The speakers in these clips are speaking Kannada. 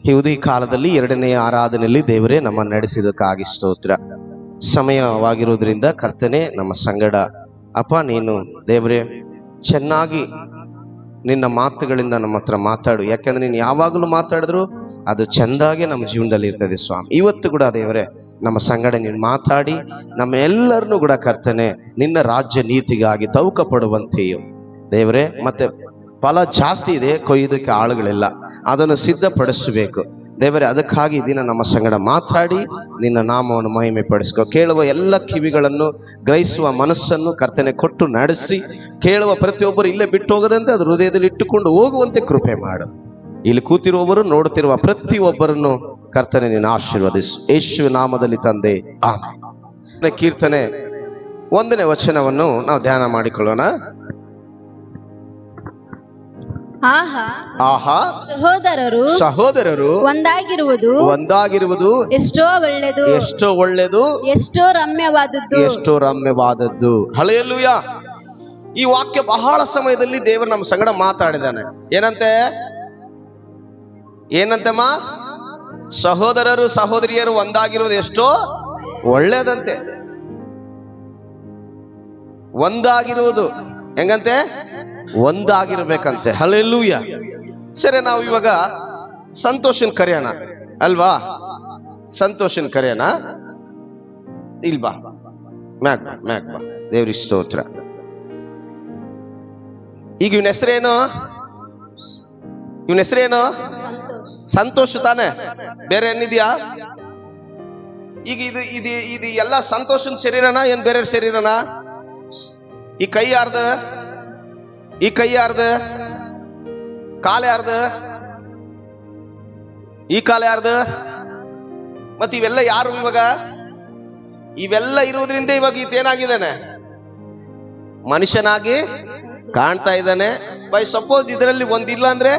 ಈ ಉದಯ ಕಾಲದಲ್ಲಿ ಎರಡನೆಯ ಆರಾಧನೆಯಲ್ಲಿ ದೇವರೇ ನಮ್ಮ ನಡೆಸಿದಕ್ಕಾಗಿ ಸ್ತೋತ್ರ. ಸಮಯವಾಗಿರುವುದರಿಂದ ಕರ್ತನೆ ನಮ್ಮ ಸಂಗಡ ಅಪ್ಪ ನೀನು ದೇವರೇ ಚೆನ್ನಾಗಿ ನಿನ್ನ ಮಾತುಗಳಿಂದ ನಮ್ಮ ಹತ್ರ ಮಾತಾಡು. ಯಾಕಂದ್ರೆ ನೀನು ಯಾವಾಗಲೂ ಮಾತಾಡಿದ್ರು ಅದು ಚೆಂದಾಗೆ ನಮ್ಮ ಜೀವನದಲ್ಲಿ ಇರ್ತದೆ ಸ್ವಾಮಿ. ಇವತ್ತು ಕೂಡ ದೇವರೇ ನಮ್ಮ ಸಂಗಡ ನೀನು ಮಾತಾಡಿ ನಮ್ಮ ಎಲ್ಲರನ್ನೂ ಕೂಡ ಕರ್ತನೆ ನಿನ್ನ ರಾಜ್ಯ ನೀತಿಗಾಗಿ ತೌಕ ಪಡುವಂತೆಯೋ ದೇವರೇ. ಮತ್ತೆ ಫಲ ಜಾಸ್ತಿ ಇದೆ, ಕೊಯ್ಯೋದಕ್ಕೆ ಆಳುಗಳಿಲ್ಲ, ಅದನ್ನು ಸಿದ್ಧಪಡಿಸಬೇಕು ದೇವರೇ. ಅದಕ್ಕಾಗಿ ದಿನ ನಮ್ಮ ಸಂಗಡ ಮಾತಾಡಿ ನಿನ್ನ ನಾಮವನ್ನು ಮಹಿಮೆ ಪಡಿಸ್ಕೊ. ಕೇಳುವ ಎಲ್ಲ ಕಿವಿಗಳನ್ನು ಗ್ರಹಿಸುವ ಮನಸ್ಸನ್ನು ಕರ್ತನೆ ಕೊಟ್ಟು ನಡೆಸಿ, ಕೇಳುವ ಪ್ರತಿಯೊಬ್ಬರು ಇಲ್ಲೇ ಬಿಟ್ಟು ಹೋಗದಂತೆ ಅದು ಹೃದಯದಲ್ಲಿ ಇಟ್ಟುಕೊಂಡು ಹೋಗುವಂತೆ ಕೃಪೆ ಮಾಡು. ಇಲ್ಲಿ ಕೂತಿರುವವರು ನೋಡುತ್ತಿರುವ ಪ್ರತಿಯೊಬ್ಬರನ್ನು ಕರ್ತನೆ ನೀನು ಆಶೀರ್ವದಿಸು, ಯೇಸುವಿನ ನಾಮದಲ್ಲಿ ತಂದೆ ಆಮೆನ್. ಕೀರ್ತನೆ 1ನೇ ವಚನವನ್ನು ನಾವು ಧ್ಯಾನ ಮಾಡಿಕೊಳ್ಳೋಣ. ಆಹಾ ಸಹೋದರರು ಒಂದಾಗಿರುವುದು ಎಷ್ಟೋ ಒಳ್ಳೆಯದು, ಎಷ್ಟೋ ರಮ್ಯವಾದದ್ದು. ಹಲ್ಲೆಲೂಯಾ. ಈ ವಾಕ್ಯ ಬಹಳ ಸಮಯದಲ್ಲಿ ದೇವರು ನಮ್ಮ ಸಂಗಡ ಮಾತಾಡಿದಾನೆ. ಏನಂತಮ್ಮ? ಸಹೋದರರು ಸಹೋದರಿಯರು ಒಂದಾಗಿರುವುದು ಎಷ್ಟೋ ಒಳ್ಳೆಯದಂತೆ. ಒಂದಾಗಿರುವುದು ಹೆಂಗಂತೆ? ಒಂದಾಗಿರ್ಬೇಕಂತೆ. ಹಲ್ಲೆಲೂಯಾ. ಸರಿ, ನಾವು ಇವಾಗ ಸಂತೋಷನ್ ಕರೆಯೋಣ ಅಲ್ವಾ? ಸಂತೋಷನ್ ಕರೆಯೋಣ. ಇಲ್ಬಾ ಮ್ಯಾಕ್ ಬಾ. ದೇವ್ರಿಗೆ ಸ್ತೋತ್ರ. ಈಗ ಇವನ ಹೆಸರೇನು? ಸಂತೋಷ ತಾನೆ? ಬೇರೆ ಏನಿದ್ಯಾ? ಈಗ ಇದು ಎಲ್ಲ ಸಂತೋಷನ್ ಶರೀರನ ಏನ್ ಬೇರೆ ಶರೀರನ? ಈ ಕೈ ಯಾರ್ದ? ಈ ಕೈ ಯಾರ್ದ? ಕಾಲ ಯಾರ್ದ? ಈ ಕಾಲ ಯಾರ್ದ? ಮತ್ತೆ ಇವೆಲ್ಲ ಯಾರು ಇವಾಗ? ಇವೆಲ್ಲ ಇರುವುದರಿಂದ ಇವಾಗ ಈತೇನಾಗಿದ್ದಾನೆ? ಮನುಷ್ಯನಾಗಿ ಕಾಣ್ತಾ ಇದ್ದಾನೆ. ಬೈ ಸಪೋಸ್ ಇದರಲ್ಲಿ ಒಂದಿಲ್ಲ ಅಂದ್ರೆ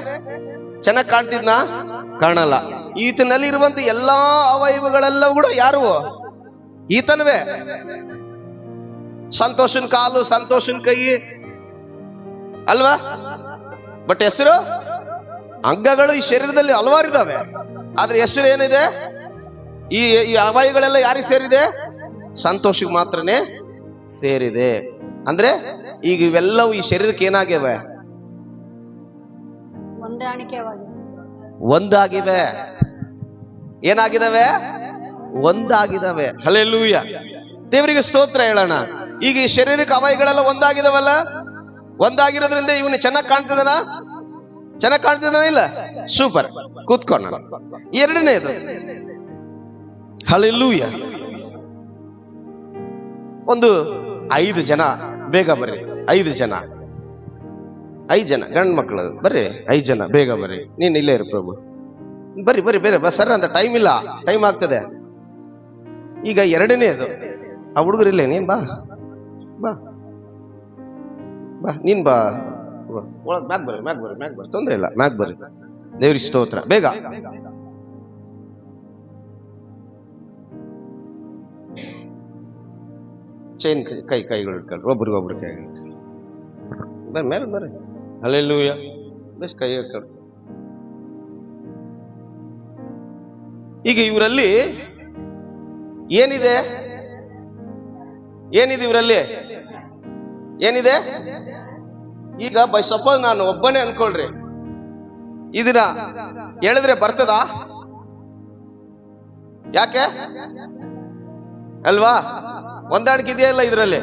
ಚೆನ್ನಾಗಿ ಕಾಣ್ತಿದ್ನ? ಕಾಣಲ್ಲ. ಈತನಲ್ಲಿ ಇರುವಂತ ಎಲ್ಲಾ ಅವಯವಗಳೆಲ್ಲ ಕೂಡ ಯಾರು? ಈತನವೇ. ಸಂತೋಷನ್ ಕಾಲು, ಸಂತೋಷನ್ ಕೈ ಅಲ್ವಾ? ಬಟ್ ಹೆಸರು, ಅಂಗಗಳು ಈ ಶರೀರದಲ್ಲಿ ಹಲವಾರು ಇದಾವೆ, ಆದ್ರೆ ಹೆಸರು ಏನಿದೆ? ಈ ಅವಯವಗಳೆಲ್ಲ ಯಾರಿಗೆ ಸೇರಿದೆ? ಸಂತೋಷಕ್ಕೆ ಮಾತ್ರನೇ ಸೇರಿದೆ. ಅಂದ್ರೆ ಈಗ ಇವೆಲ್ಲವೂ ಈ ಶರೀರಕ್ಕೆ ಏನಾಗಿವೆ? ಒಂದಾಗಿವೆ. ಏನಾಗಿದಾವೆ? ಒಂದಾಗಿದಾವೆ. ಹಲ್ಲೆಲೂಯಾ. ದೇವರಿಗೆ ಸ್ತೋತ್ರ ಹೇಳೋಣ. ಈಗ ಈ ಶರೀರಕ್ಕೆ ಅವಯವಗಳೆಲ್ಲ ಒಂದಾಗಿದಾವಲ್ಲ? ಒಂದಾಗಿರೋದ್ರಿಂದ ಇವನು ಚೆನ್ನಾಗಿ ಕಾಣ್ತಿದ್ದಾನ? ಚೆನ್ನಾಗಿ ಕಾಣ್ತಿದ್ದಾನ? ಇಲ್ಲ? ಸೂಪರ್. ಕೂತ್ಕೊಳ್ಳೋಣ. ಎರಡನೇದು, ಹಲ್ಲೆಲೂಯಾ. ಒಂದು 5 ಜನ ಬೇಗ ಬರ್ರಿ. 5 ಜನ ಗಂಡು ಮಕ್ಕಳು ಬರ್ರಿ. 5 ಜನ ಬೇಗ ಬರ್ರಿ. ನೀನ್ ಇಲ್ಲೇ ಇರು ಪ್ರಭು. ಬರ್ರಿ ಬೇರೆ ಸರ್ ಅಂತ ಟೈಮ್ ಇಲ್ಲ, ಟೈಮ್ ಆಗ್ತದೆ. ಈಗ ಎರಡನೇದು, ಆ ಹುಡುಗರಿಲ್ಲೇ, ನೀನ್ ಬಾ ನೀನ್ ಬಾ. ಮ್ಯಾಗ್ ಬರ್ರಿ. ತೊಂದ್ರೆ ಇಲ್ಲ, ಮ್ಯಾಗ್ ಬರ್ರಿ. ದೇವ್ರಿಗೆ ಸ್ತೋತ್ರ. ಬೇಗ. ಚೈನ್ ಕೈಗಳು ಇಟ್ಕೊಳ್ರಿ. ಒಬ್ರಿಗೊಬ್ರು ಕೈ ಬರ್ರಿ, ಮೇಲೆ ಬರ್ರಿ. ಹಲ್ಲೆಲೂಯಾ. ಬೆಸ್ ಕೈ ಇಟ್ಕೊಳ್ರಿ. ಈಗ ಇವರಲ್ಲಿ ಏನಿದೆ? ಇವರಲ್ಲಿ ಏನಿದೆ? ಈಗ ಬೈ ಸಪೋಸ್ ನಾನು ಒಬ್ಬನೇ ಅನ್ಕೊಳ್ರಿ, ಇದನ್ನ ಹೇಳಿದ್ರೆ ಬರ್ತದ? ಯಾಕೆ ಅಲ್ವಾ? ಹೊಂದಾಣಿಕೆ ಇದೆಯಲ್ಲ ಇದರಲ್ಲಿ?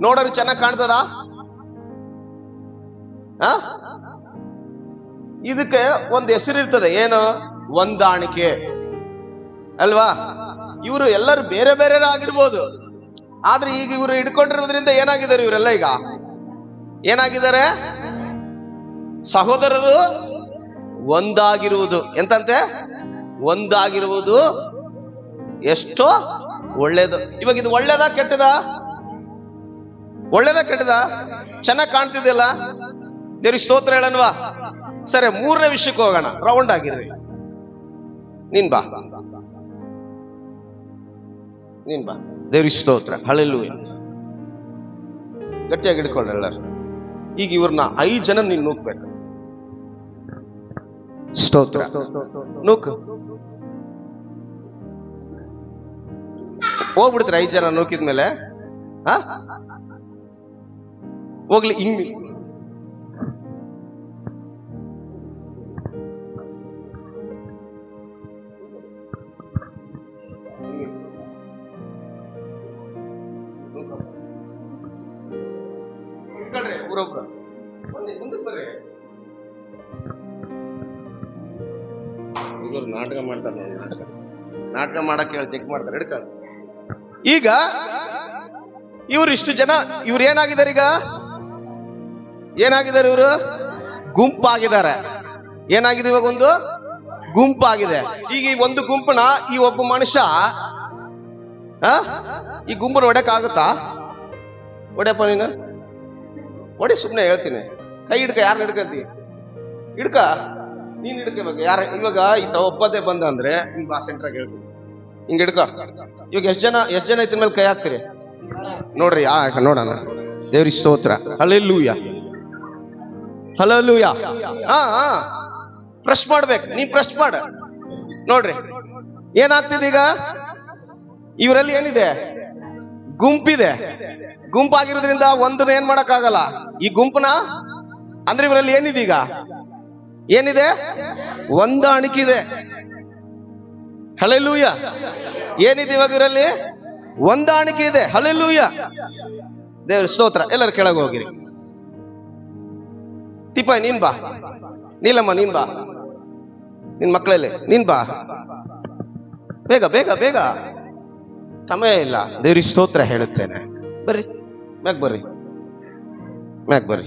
ನೋಡೋರು ಚೆನ್ನಾಗಿ ಕಾಣ್ತದ? ಇದಕ್ಕೆ ಒಂದು ಹೆಸರು ಇರ್ತದೆ. ಏನು? ಹೊಂದಾಣಿಕೆ ಅಲ್ವಾ? ಇವರು ಎಲ್ಲರೂ ಬೇರೆ ಬೇರೆ ಆಗಿರ್ಬೋದು, ಆದ್ರೆ ಈಗ ಇವರು ಹಿಡ್ಕೊಂಡಿರೋದ್ರಿಂದ ಏನಾಗಿದ್ದಾರೆ? ಇವರೆಲ್ಲ ಈಗ ಏನಾಗಿದ್ದಾರೆ? ಸಹೋದರರು ಒಂದಾಗಿರುವುದು. ಎಂತಂತೆ? ಒಂದಾಗಿರುವುದು ಎಷ್ಟೋ ಒಳ್ಳೇದು. ಇವಾಗ ಇದು ಒಳ್ಳೇದಾ ಕೆಟ್ಟದ? ಚೆನ್ನಾಗಿ ಕಾಣ್ತಿದೆಯಲ್ಲ? ದೇವ್ರಿಗೆ ಸ್ತೋತ್ರ ಹೇಳನ್ವಾ? ಸರಿ, 3ನೇ ವಿಷಯಕ್ಕೆ ಹೋಗೋಣ. ರೌಂಡ್ ಆಗಿರ್ರಿ. ನೀನ್ ಬಾ. ದೇವ್ರಿಗೆ ಸ್ತೋತ್ರ. ಹಲ್ಲೆಲೂಯಾ. ಗಟ್ಟಿಯಾಗಿ ಹಿಡ್ಕೊಳ್ಳಿ ಎಲ್ಲರೂ. ಈಗ ಇವ್ರನ್ನ 5 ಜನ ನೀನ್ ನುಗ್ಬೇಕು. ಸ್ತೋತ್ರ. ನೂಕು ಹೋಗ್ಬಿಡ್ತೀರ 5 ಜನ ನೂಕಿದ್ಮೇಲೆ? ಹೋಗ್ಲಿ ಹಿಂಗ್ ಊರೊಬ್ರು ಮುಂದಕ್ಕೆ ಬರ್ರಿ. ಇವರು ನಾಟಕ ಮಾಡ್ತಾರೆ ನೋಡಿ, ನಾಟಕ ಮಾಡಕ್ಕೆ ಹೇಳಿ ಚೆಕ್ ಮಾಡ್ತಾರೆ ಹಿಡ್ಕ. ಈಗ ಇವ್ರು ಇಷ್ಟು ಜನ, ಇವ್ರು ಏನಾಗಿದ್ದಾರೆ? ಈಗ ಏನಾಗಿದ್ದಾರೆ? ಇವರು ಗುಂಪಾಗಿದ್ದಾರೆ. ಏನಾಗಿದೆ? ಇವಾಗ ಒಂದು ಗುಂಪಾಗಿದೆ. ಈಗ ಈ ಒಂದು ಗುಂಪನ ಈ ಒಬ್ಬ ಮನುಷ್ಯ ಈ ಗುಂಪನ್ನು ಹೊಡ್ಯಕ್ ಆಗುತ್ತಾ? ಹೊಡ್ಯಪ್ಪ ನೀನು ಹೊಡಿ, ಸುಮ್ಮನೆ ಹೇಳ್ತೀನಿ. ಕೈ ಹಿಡ್ಕ. ಯಾರು ಹಿಡ್ಕಂತಿ? ಹಿಡ್ಕ, ನೀನ್ ಹಿಡ್ಕೋಬೇಕು. ಯಾರ ಇವಾಗ ಈತ ಒಬ್ಬದೇ ಬಂದ ಅಂದ್ರೆ ನಿಮ್ಗೆ ಆ ಸೆಂಟ್ರಾಗ ಹೇಳ್ತೀನಿ, ಹಿಂಗ ಹಿಡ್ಕ. ಇವಾಗ ಎಷ್ಟು ಜನ ಇದ್ರ ಮೇಲೆ ಕೈ ಹಾಕ್ತೀರಿ ನೋಡ್ರಿ. ನೋಡೋಣ. ದೇವ್ರಿಗೆ ಸ್ತೋತ್ರ. Hallelujah, hallelujah. ಪ್ರೆಸ್ ಮಾಡ್ಬೇಕು. ನೀ ಪ್ರೆಸ್ ಮಾಡ ನೋಡ್ರಿ ಏನಾಗ್ತಿದೆ. ಈಗ ಇವರಲ್ಲಿ ಏನಿದೆ? ಗುಂಪಿದೆ. ಗುಂಪಾಗಿರೋದ್ರಿಂದ ಒಂದನ್ನ ಏನ್ ಮಾಡಕ್ ಆಗಲ್ಲ. ಈ ಗುಂಪನ ಅಂದ್ರೆ ಇವರಲ್ಲಿ ಏನಿದೆ? ಈಗ ಏನಿದೆ? ಹೊಂದಾಣಿಕೆ. ಹಲ್ಲೆಲೂಯ. ಏನಿದೆ ಇವಾಗ ಇವರಲ್ಲಿ? ಹೊಂದಾಣಿಕೆ ಇದೆ. ಹಲ್ಲೆಲೂಯ, ದೇವ್ರ ಸ್ತೋತ್ರ. ಎಲ್ಲರೂ ಕೆಳಗೆ ಹೋಗಿರಿ. ತಿಪ್ಪಾಯ್ ನೀನ್ ಬಾ. ನೀಲಮ್ಮ ನೀನ್ ಬಾ. ನಿನ್ ಮಕ್ಕಳಲ್ಲಿ ನೀನ್ ಬಾ. ಬೇಗ ಬೇಗ ಬೇಗ, ಸಮಯ ಇಲ್ಲ. ದೇವ್ರಿಗೆ ಸ್ತೋತ್ರ ಹೇಳುತ್ತೇನೆ. ಬರ್ರಿ ಮ್ಯಾಕ್ ಬರ್ರಿ, ಮ್ಯಾಕ್ ಬರ್ರಿ,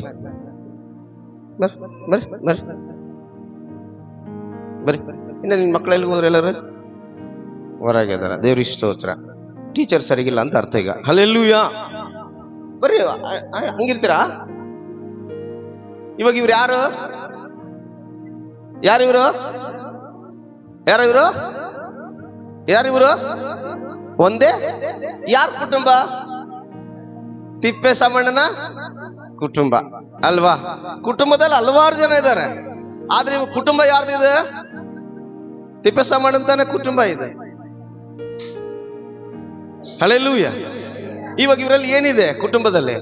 ಬರ್ರಿ ಬರ್ರಿ ಬರ್ರಿ ಬರ್ರಿ. ಇನ್ನ ನಿನ್ ಮಕ್ಕಳೆಲ್ಲಿ ಹೋದ್ರೆ? ಎಲ್ಲರೂ ಹೊರಗೆ ಇದಾರ. ದೇವ್ರಿಗೆ ಸ್ತೋತ್ರ. ಟೀಚರ್ ಸರಿಗಿಲ್ಲ ಅಂತ ಅರ್ಥ ಈಗ. ಹಲ್ಲೆಲೂಯ. ಬರ್ರಿ, ಹಂಗಿರ್ತೀರಾ? ಇವಾಗ ಇವ್ರು ಯಾರು? ಯಾರಿವ್ರು? ಯಾರಿವ್ರು? ಯಾರಿವ್ರು? ಒಂದೇ. ಯಾರ ಕುಟುಂಬ? ತಿಪ್ಪೇಸ್ವಾಮಣ್ಣನ ಕುಟುಂಬ ಅಲ್ವಾ? ಕುಟುಂಬದಲ್ಲಿ ಹಲವಾರು ಜನ ಇದ್ದಾರೆ. ಆದ್ರೆ ಇವ್ ಕುಟುಂಬ ಯಾರ್ದಿದೆ? ತಿಪ್ಪೇಸ್ವಾಮಣ್ಣನ ತಾನೇ ಕುಟುಂಬ ಇದೆ. ಹಲ್ಲೆಲೂಯ. ಇವಾಗ ಇವರಲ್ಲಿ ಏನಿದೆ ಕುಟುಂಬದಲ್ಲಿ?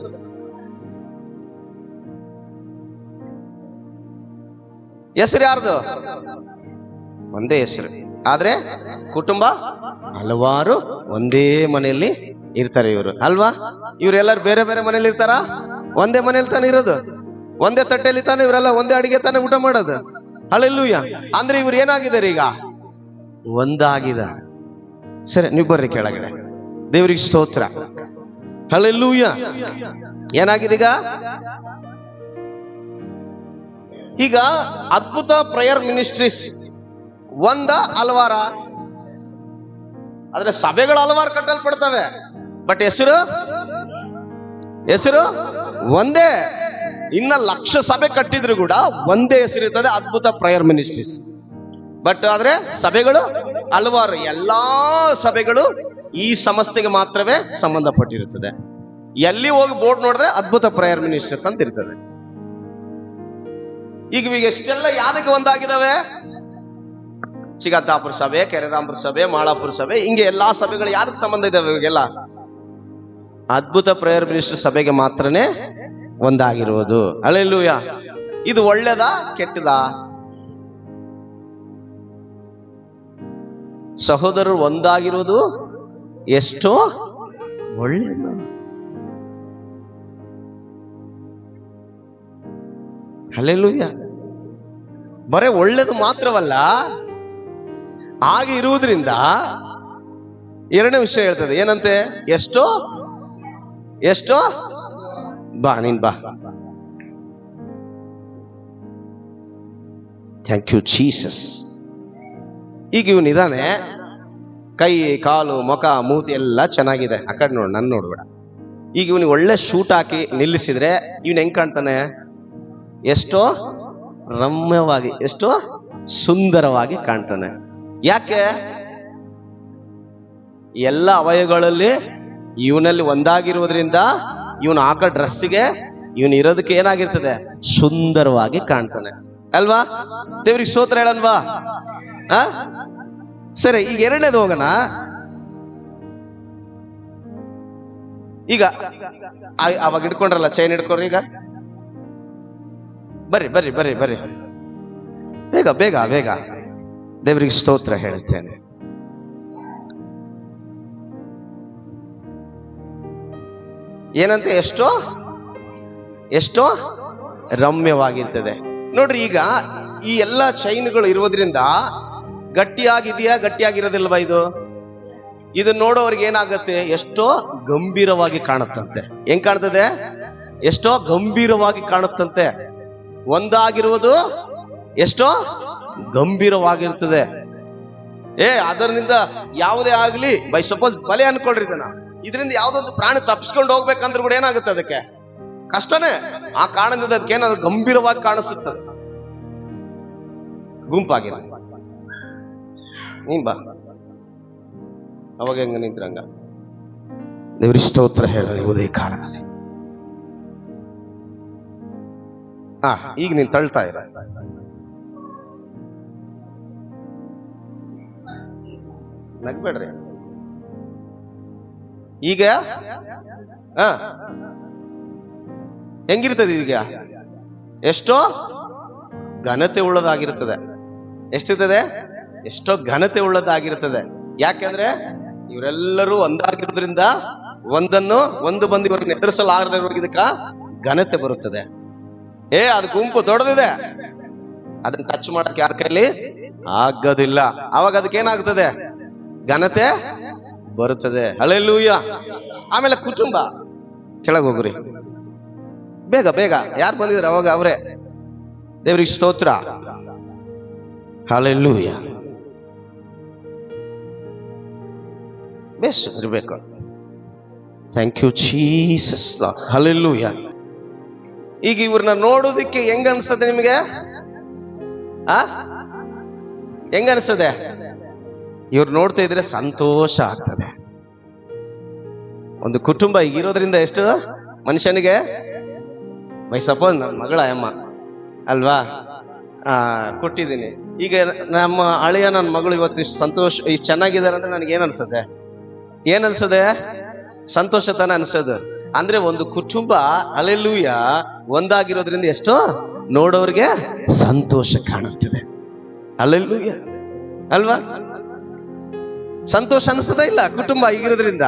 ಹೆಸರು ಯಾರ್ದು? ಒಂದೇ ಹೆಸರು. ಆದ್ರೆ ಕುಟುಂಬ ಹಲವಾರು ಒಂದೇ ಮನೆಯಲ್ಲಿ ಇರ್ತಾರೆ ಇವರು ಅಲ್ವಾ? ಇವರೆಲ್ಲರೂ ಬೇರೆ ಬೇರೆ ಮನೇಲಿ ಇರ್ತಾರ? ಒಂದೇ ಮನೇಲಿ ತಾನೇ ಇರೋದು. ಒಂದೇ ತಟ್ಟೆಯಲ್ಲಿ ತಾನೆ ಇವರೆಲ್ಲ ಒಂದೇ ಅಡಿಗೆ ತಾನೆ ಊಟ ಮಾಡೋದು. ಹಲ್ಲೆಲೂಯ. ಅಂದ್ರೆ ಇವ್ರು ಏನಾಗಿದ್ದಾರೆ? ಈಗ ಒಂದಾಗಿದ. ಸರಿ, ನೀವು ಬರ್ರಿ ಕೆಳಗಡೆ. ದೇವರಿಗೆ ಸ್ತೋತ್ರ. ಹಲ್ಲೆಲೂಯ. ಏನಾಗಿದೆ ಈಗ? ಈಗ ಅದ್ಭುತ ಪ್ರೇಯರ್ ಮಿನಿಸ್ಟ್ರೀಸ್ ಒಂದ ಹಲವಾರ? ಆದ್ರೆ ಸಭೆಗಳು ಹಲವಾರು ಕಟ್ಟಲ್ಪಡ್ತವೆ. ಬಟ್ ಹೆಸರು ಒಂದೇ. ಇನ್ನ ಲಕ್ಷ ಸಭೆ ಕಟ್ಟಿದ್ರು ಕೂಡ ಒಂದೇ ಹೆಸರು ಇರ್ತದೆ, ಅದ್ಭುತ ಪ್ರೇಯರ್ ಮಿನಿಸ್ಟ್ರೀಸ್. ಬಟ್ ಆದ್ರೆ ಸಭೆಗಳು ಹಲವಾರು. ಎಲ್ಲಾ ಸಭೆಗಳು ಈ ಸಂಸ್ಥೆಗೆ ಮಾತ್ರವೇ ಸಂಬಂಧಪಟ್ಟಿರುತ್ತದೆ. ಎಲ್ಲಿ ಹೋಗಿ ಬೋರ್ಡ್ ನೋಡಿದ್ರೆ ಅದ್ಭುತ ಪ್ರೇಯರ್ ಮಿನಿಸ್ಟ್ರೀಸ್ ಅಂತ ಇರ್ತದೆ. ಈಗ ಎಷ್ಟೆಲ್ಲ ಯಾದಕ್ಕೆ ಒಂದಾಗಿದ್ದಾವೆ? ಚಿಗತ್ತಾಪುರ ಸಭೆ, ಕೆರೆರಾಂಪುರ ಸಭೆ, ಮಾಳಾಪುರ ಸಭೆ, ಹಿಂಗೆ ಎಲ್ಲಾ ಸಭೆಗಳು ಯಾದಕ್ಕೆ ಸಂಬಂಧ ಇದಾವೆ? ಇವಾಗೆಲ್ಲ ಅದ್ಭುತ ಪ್ರೇಯರ್ ಮಿನಿಸ್ಟರ್ ಸಭೆಗೆ ಮಾತ್ರನೇ ಒಂದಾಗಿರುವುದು. ಹಲ್ಲೆಲೂಯ. ಇದು ಒಳ್ಳೇದಾ ಕೆಟ್ಟದಾ? ಸಹೋದರರು ಒಂದಾಗಿರುವುದು ಎಷ್ಟೋ ಒಳ್ಳೇದು. ಹಲ್ಲೆಲೂಯ. ಬರೇ ಒಳ್ಳೇದು ಮಾತ್ರವಲ್ಲ, ಹಾಗೆ ಇರುವುದರಿಂದ ಎರಡನೇ ವಿಷಯ ಹೇಳ್ತದೆ. ಏನಂತೆ? ಎಷ್ಟೋ ಬಾ, ನೀನ್ ಬಾ. Thank you Jesus. ಈಗ ಇವನಿದಾನೆ, ಕೈ ಕಾಲು ಮುಖ ಮೂತಿ ಎಲ್ಲ ಚೆನ್ನಾಗಿದೆ. ಆ ಕಡೆ ನೋಡು, ನನ್ನ ನೋಡ್ಬೇಡ. ಈಗ ಇವನಿಗೆ ಒಳ್ಳೆ ಶೂಟ್ ಹಾಕಿ ನಿಲ್ಲಿಸಿದ್ರೆ ಇವನ್ ಹೆಂಗ್ ಕಾಣ್ತಾನೆ? ಎಷ್ಟೋ ರಮ್ಯವಾಗಿ, ಎಷ್ಟೋ ಸುಂದರವಾಗಿ ಕಾಣ್ತಾನೆ. ಯಾಕೆ? ಎಲ್ಲ ಅವಯವಗಳಲ್ಲಿ ಇವನಲ್ಲಿ ಒಂದಾಗಿರುವುದರಿಂದ ಇವನು ಹಾಕೋ ಡ್ರೆಸ್ಸಿಗೆ ಇವನು ಇರೋದಕ್ಕೆ ಏನಾಗಿರ್ತದೆ? ಸುಂದರವಾಗಿ ಕಾಣ್ತಾನೆ ಅಲ್ವಾ? ದೇವ್ರಿಗೆ ಸ್ತೋತ್ರ ಹೇಳನ್ವಾ? ಸರಿ, ಈಗ ಎರಡನೇದು ಹೋಗೋಣ. ಈಗ ಅವಾಗ ಹಿಡ್ಕೊಂಡ್ರಲ್ಲ, ಚೈನ್ ಹಿಡ್ಕೊಂಡ್ರಿ. ಈಗ ಬರ್ರಿ ಬರ್ರಿ ಬರ್ರಿ ಬರ್ರಿ, ಬೇಗ ಬೇಗ ಬೇಗ. ದೇವರಿಗೆ ಸ್ತೋತ್ರ ಹೇಳುತ್ತೇನೆ. ಏನಂತೆ? ಎಷ್ಟೋ ಎಷ್ಟೋ ರಮ್ಯವಾಗಿರ್ತದೆ ನೋಡ್ರಿ. ಈಗ ಈ ಎಲ್ಲಾ ಚೈನ್ಗಳು ಇರೋದ್ರಿಂದ ಗಟ್ಟಿಯಾಗಿದೆಯಾ, ಗಟ್ಟಿಯಾಗಿರೋದಿಲ್ವಾ? ಇದು ನೋಡೋರಿಗೆ ಏನಾಗತ್ತೆ? ಎಷ್ಟೋ ಗಂಭೀರವಾಗಿ ಕಾಣುತ್ತಂತೆ. ಹೆಂಗ್ ಕಾಣ್ತದೆ? ಎಷ್ಟೋ ಗಂಭೀರವಾಗಿ ಕಾಣುತ್ತಂತೆ. ಒಂದಾಗಿರುವುದು ಎಷ್ಟೋ ಗಂಭೀರವಾಗಿರ್ತದೆ. ಅದರಿಂದ ಯಾವುದೇ ಆಗ್ಲಿ, ಬೈ ಸಪೋಸ್ ಬಲೆ ಅನ್ಕೊಳ್ರಿ, ಇದರಿಂದ ಯಾವ್ದೊಂದು ಪ್ರಾಣಿ ತಪ್ಪಿಸ್ಕೊಂಡು ಹೋಗ್ಬೇಕಂದ್ರೆ ಕೂಡ ಏನಾಗುತ್ತೆ? ಅದಕ್ಕೆ ಕಷ್ಟನೇ. ಆ ಕಾರಣದಿಂದ ಅದಕ್ಕೆ ಏನದು ಗಂಭೀರವಾಗಿ ಕಾಣಿಸುತ್ತದೆ. ಗುಂಪಾಗಿರ ನೀನ್ ಬಾ, ಅವಾಗ ಹೆಂಗ ನಿಂತ್ರಂಗ. ದೇವ್ರಿಗೆ ಸ್ತೋತ್ರ ಹೇಳಿ ಉದಯ ಕಾಲದಲ್ಲಿ. ಈಗ ನೀನ್ ತಳ್ತಾ ಇರ. ನಗ್ಬೇಡ್ರಿ. ಈಗ ಹೆಂಗಿರ್ತದೆ? ಈಗ ಎಷ್ಟೋ ಘನತೆ ಉಳ್ಳದಾಗಿರ್ತದೆ. ಎಷ್ಟಿರ್ತದೆ? ಎಷ್ಟೋ ಘನತೆ ಉಳ್ಳದಾಗಿರ್ತದೆ. ಯಾಕೆಂದ್ರೆ ಇವರೆಲ್ಲರೂ ಒಂದಾಗಿರೋದ್ರಿಂದ ಒಂದು ಬಂದು ಇವ್ರನ್ನ ಎದುರಿಸಲಾಗದೆ ಇದಕ್ಕ ಘನತೆ ಬರುತ್ತದೆ. ಅದು ಗುಂಪು ದೊಡ್ಡದಿದೆ, ಅದನ್ನ ಟಚ್ ಮಾಡಕ್ಕೆ ಯಾರ ಕೈಲಿ ಆಗೋದಿಲ್ಲ. ಅವಾಗ ಅದಕ್ಕೆ ಏನಾಗ್ತದೆ? ಘನತೆ ಬರುತ್ತದೆ. ಹಲ್ಲೆಲೂಯ. ಆಮೇಲೆ ಕುಟುಂಬ. ಕೆಳಗೆ ಹೋಗ್ರಿ ಬೇಗ ಬೇಗ. ಯಾರು ಬಂದಿದ್ರು ಅವಾಗ? ಅವರೇ. ದೇವ್ರಿಗೆ ಸ್ತೋತ್ರ. ಹಲ್ಲೆಲೂಯ. ಬೇಸ್ ಇರ್ಬೇಕು. Thank you Jesus. ಹಲ್ಲೆಲೂಯ. ಈಗ ಇವ್ರನ್ನ ನೋಡೋದಿಕ್ಕೆ ಹೆಂಗ ಅನ್ಸ್ತದೆ ನಿಮಗೆ? ಹೆಂಗ ಅನ್ಸ್ತದೆ? ಇವ್ರು ನೋಡ್ತಾ ಇದ್ರೆ ಸಂತೋಷ ಆಗ್ತದೆ. ಒಂದು ಕುಟುಂಬ ಈಗ ಇರೋದ್ರಿಂದ ಎಷ್ಟು ಮನುಷ್ಯನಿಗೆ, ಬೈ ಸಪೋಸ್ ನನ್ನ ಮಗಳ ಅಮ್ಮ ಅಲ್ವಾ, ಕೊಟ್ಟಿದ್ದೀನಿ. ಈಗ ನಮ್ಮ ಹಳೆಯ ನನ್ನ ಮಗಳು ಇವತ್ತು ಇಷ್ಟು ಸಂತೋಷ, ಇಷ್ಟು ಚೆನ್ನಾಗಿದ್ದಾರೆ ಅಂದ್ರೆ ನನಗೆ ಏನ್ ಅನ್ಸದೆ? ಸಂತೋಷ ತಾನ ಅನ್ಸೋದು. ಅಂದ್ರೆ ಒಂದು ಕುಟುಂಬ ಹಲ್ಲೆಲೂಯ ಒಂದಾಗಿರೋದ್ರಿಂದ ಎಷ್ಟೋ ನೋಡೋರ್ಗೆ ಸಂತೋಷ ಕಾಣುತ್ತದೆ. ಹಲ್ಲೆಲೂಯ ಅಲ್ವಾ? ಸಂತೋಷ ಅನಿಸ್ತದ ಇಲ್ಲ ಕುಟುಂಬ ಈಗಿರೋದ್ರಿಂದ?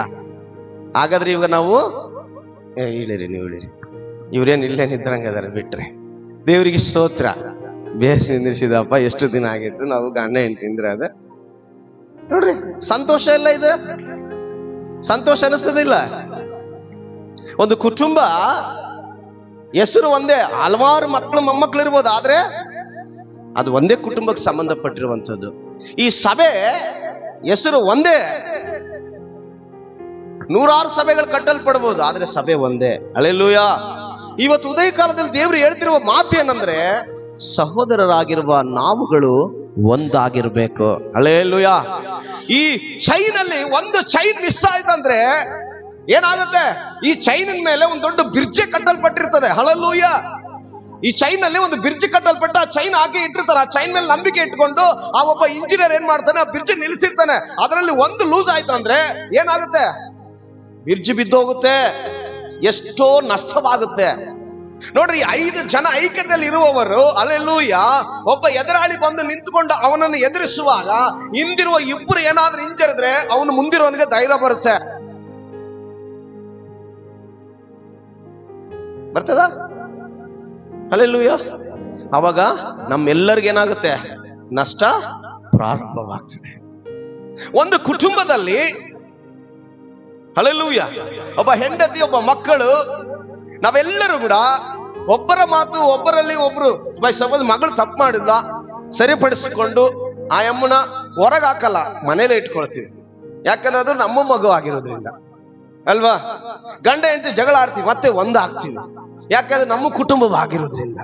ಹಾಗಾದ್ರೆ ಇವಾಗ ನಾವು ಇಳಿರಿ, ನೀವು ಇಳಿರಿ. ಇವ್ರೇನು ಇಲ್ಲೇ ನಿದ್ರಂಗದಾರೆ ಬಿಟ್ರೆ. ದೇವರಿಗೆ ಸ್ತೋತ್ರ. ಬೇಸ್ ನಿಂದಿರಿಸಿದಪ್ಪ, ಎಷ್ಟು ದಿನ ಆಗಿತ್ತು ನಾವು ಗಂಡ ಹೆಂಡತಿ ತಿಂದ್ರೆ. ಅದ ನೋಡ್ರಿ, ಸಂತೋಷ ಇಲ್ಲ ಇದು? ಸಂತೋಷ ಅನಿಸ್ತದಿಲ್ಲ? ಒಂದು ಕುಟುಂಬ ಹೆಸರು ಒಂದೇ, ಹಲವಾರು ಮಕ್ಕಳು ಮೊಮ್ಮಕ್ಕಳು ಇರ್ಬೋದು, ಆದ್ರೆ ಅದು ಒಂದೇ ಕುಟುಂಬಕ್ಕೆ ಸಂಬಂಧಪಟ್ಟಿರುವಂಥದ್ದು. ಈ ಸಭೆ ಹೆಸರು ಒಂದೇ, ನೂರಾರು ಸಭೆಗಳು ಕಟ್ಟಲ್ಪಡಬಹುದು, ಆದ್ರೆ ಸಭೆ ಒಂದೇ. ಹಲ್ಲೆಲೂಯ. ಇವತ್ತು ಉದಯ ಕಾಲದಲ್ಲಿ ದೇವರು ಹೇಳ್ತಿರುವ ಮಾತು ಏನಂದ್ರೆ, ಸಹೋದರರಾಗಿರುವ ನಾವುಗಳು ಒಂದಾಗಿರ್ಬೇಕು. ಹಲ್ಲೆಲೂಯ. ಈ ಚೈನ್ ಅಲ್ಲಿ ಒಂದು ಚೈನ್ ಮಿಸ್ ಆಯ್ತಂದ್ರೆ ಏನಾಗುತ್ತೆ? ಈ ಚೈನ್ ಮೇಲೆ ಒಂದು ದೊಡ್ಡ ಬ್ರಿಡ್ಜ್ ಕಟ್ಟಲ್ಪಟ್ಟಿರ್ತದೆ. ಹಲ್ಲೆಲೂಯ. ಈ ಚೈನ್ ಅಲ್ಲಿ ಒಂದು ಬ್ರಿಡ್ಜ್ ಕಟ್ಟಲ್ಪಟ್ಟು ಆ ಚೈನ್ ಹಾಕಿ ಇಟ್ಟಿರ್ತಾರೆ. ಆ ಚೈನ್ ಮೇಲೆ ನಂಬಿಕೆ ಇಟ್ಕೊಂಡು ಆ ಒಬ್ಬ ಇಂಜಿನಿಯರ್ ಏನ್ ಮಾಡ್ತಾನೆ? ಆ ಬ್ರಿಡ್ಜ್ ನಿಲ್ಲಿಸಿರ್ತಾನೆ. ಅದರಲ್ಲಿ ಒಂದು ಲೂಸ್ ಆಯ್ತು ಅಂದ್ರೆ ಏನಾಗುತ್ತೆ? ಬ್ರಿಡ್ಜ್ ಬಿದ್ದೋಗುತ್ತೆ, ಎಷ್ಟೋ ನಷ್ಟವಾಗುತ್ತೆ. ನೋಡ್ರಿ, 5 ಜನ ಐಕ್ಯದಲ್ಲಿ ಇರುವವರು ಹಲ್ಲೆಲೂಯ ಒಬ್ಬ ಎದುರಾಳಿ ಬಂದು ನಿಂತುಕೊಂಡು ಅವನನ್ನು ಎದುರಿಸುವಾಗ ಹಿಂದಿರುವ ಇಬ್ಬರು ಏನಾದ್ರೂ ಹಿಂಜರಿದ್ರೆ ಅವನು ಮುಂದಿರೋನಿಗೆ ಧೈರ್ಯ ಬರ್ತದ? ಹಲ್ಲೆಲೂಯ. ಅವಾಗ ನಮ್ಮೆಲ್ಲರಿಗೇನಾಗುತ್ತೆ? ನಷ್ಟ ಪ್ರಾರಂಭವಾಗ್ತದೆ. ಒಂದು ಕುಟುಂಬದಲ್ಲಿ ಹಲ್ಲೆಲೂಯ ಒಬ್ಬ ಹೆಂಡತಿ, ಒಬ್ಬ ಮಕ್ಕಳು, ನಾವೆಲ್ಲರೂ ಕೂಡ ಒಬ್ಬರ ಮಾತು, ಒಬ್ಬರಲ್ಲಿ ಒಬ್ರು ಸಪೋಸ್ ಮಗಳು ತಪ್ಪು ಮಾಡಿಲ್ಲ ಸರಿಪಡಿಸಿಕೊಂಡು ಆ ಅಮ್ಮನ ಹೊರಗೆ ಹಾಕಲ್ಲ, ಮನೇಲೆ ಇಟ್ಕೊಳ್ತೀವಿ. ಯಾಕಂದ್ರೆ ಅದು ನಮ್ಮ ಮಗು ಆಗಿರೋದ್ರಿಂದ ಅಲ್ವಾ? ಗಂಡ ಹೆಂಡತಿ ಜಗಳ ಆಡ್ತೀವಿ, ಮತ್ತೆ ಒಂದಾಗ್ತೀವಿ, ಯಾಕಂದ್ರೆ ನಮ್ಮ ಕುಟುಂಬವಾಗಿರೋದ್ರಿಂದ.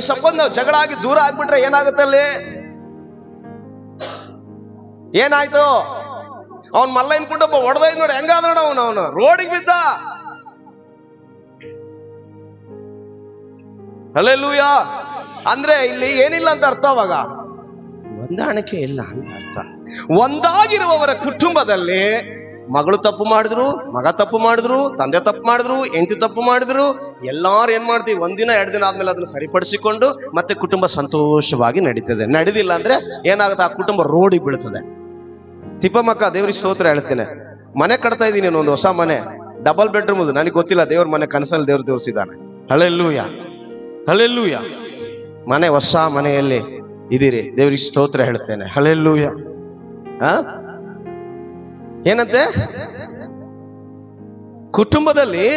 ಸಪೋಸ್ ನಾವು ಜಗಳ ಆಗಿ ದೂರ ಆಗ್ಬಿಟ್ರೆ ಏನಾಗುತ್ತೆ? ಅಲ್ಲಿ ಏನಾಯ್ತು? ಅವನ್ ಮಲ್ಲ ಇನ್ಕೊಂಡು ಒಬ್ಬ ಹೊಡೆದೈದ್ ನೋಡಿ, ಹೆಂಗಾದ್ರ ಅವನು ರೋಡಿಗೆ ಬಿದ್ದ. ಹಲ್ಲೆಲೂಯ. ಅಂದ್ರೆ ಇಲ್ಲಿ ಏನಿಲ್ಲ ಅಂತ ಅರ್ಥ. ಅವಾಗ ಹೊಂದಾಣಿಕೆ ಇಲ್ಲ ಅಂತ ಅರ್ಥ. ಒಂದಾಗಿರುವವರ ಕುಟುಂಬದಲ್ಲಿ ಮಗಳು ತಪ್ಪು ಮಾಡಿದ್ರು, ಮಗ ತಪ್ಪು ಮಾಡಿದ್ರು, ತಂದೆ ತಪ್ಪು ಮಾಡಿದ್ರು, ಹೆಂಡತಿ ತಪ್ಪು ಮಾಡಿದ್ರು, ಎಲ್ಲಾರು ಏನ್ ಮಾಡ್ತೀವಿ, ಒಂದಿನ 2 ದಿನ ಆದ್ಮೇಲೆ ಅದನ್ನ ಸರಿಪಡಿಸಿಕೊಂಡು ಮತ್ತೆ ಕುಟುಂಬ ಸಂತೋಷವಾಗಿ ನಡೀತದೆ. ನಡೆದಿಲ್ಲ ಅಂದ್ರೆ ಏನಾಗುತ್ತೆ, ಆ ಕುಟುಂಬ ರೋಡಿಗೆ ಬೀಳ್ತದೆ. ತಿಪ್ಪಮ್ಮಕ್ಕ ದೇವ್ರಿಗೆ ಸ್ತೋತ್ರ ಹೇಳ್ತೇನೆ. ಮನೆ ಕಟ್ತಾ ಇದ್ದೀನಿ, ಒಂದು ಹೊಸ ಮನೆ, ಡಬಲ್ ಬೆಡ್ರೂಮ್. ನನಗೆ ಗೊತ್ತಿಲ್ಲ, ದೇವ್ರ ಮನೆ ಕನಸಲ್ಲಿ ದೇವ್ರು ತೋರಿಸಿದ್ದಾನೆ. Hallelujah, hallelujah. ಮನೆ, ಹೊಸ ಮನೆಯಲ್ಲಿ ಇದೀರಿ, ದೇವ್ರಿಗೆ ಸ್ತೋತ್ರ ಹೇಳ್ತೇನೆ. ಹಲ್ಲೆಲೂಯಾ. ಏನಂತೆ, ಕುಟುಂಬದಲ್ಲಿ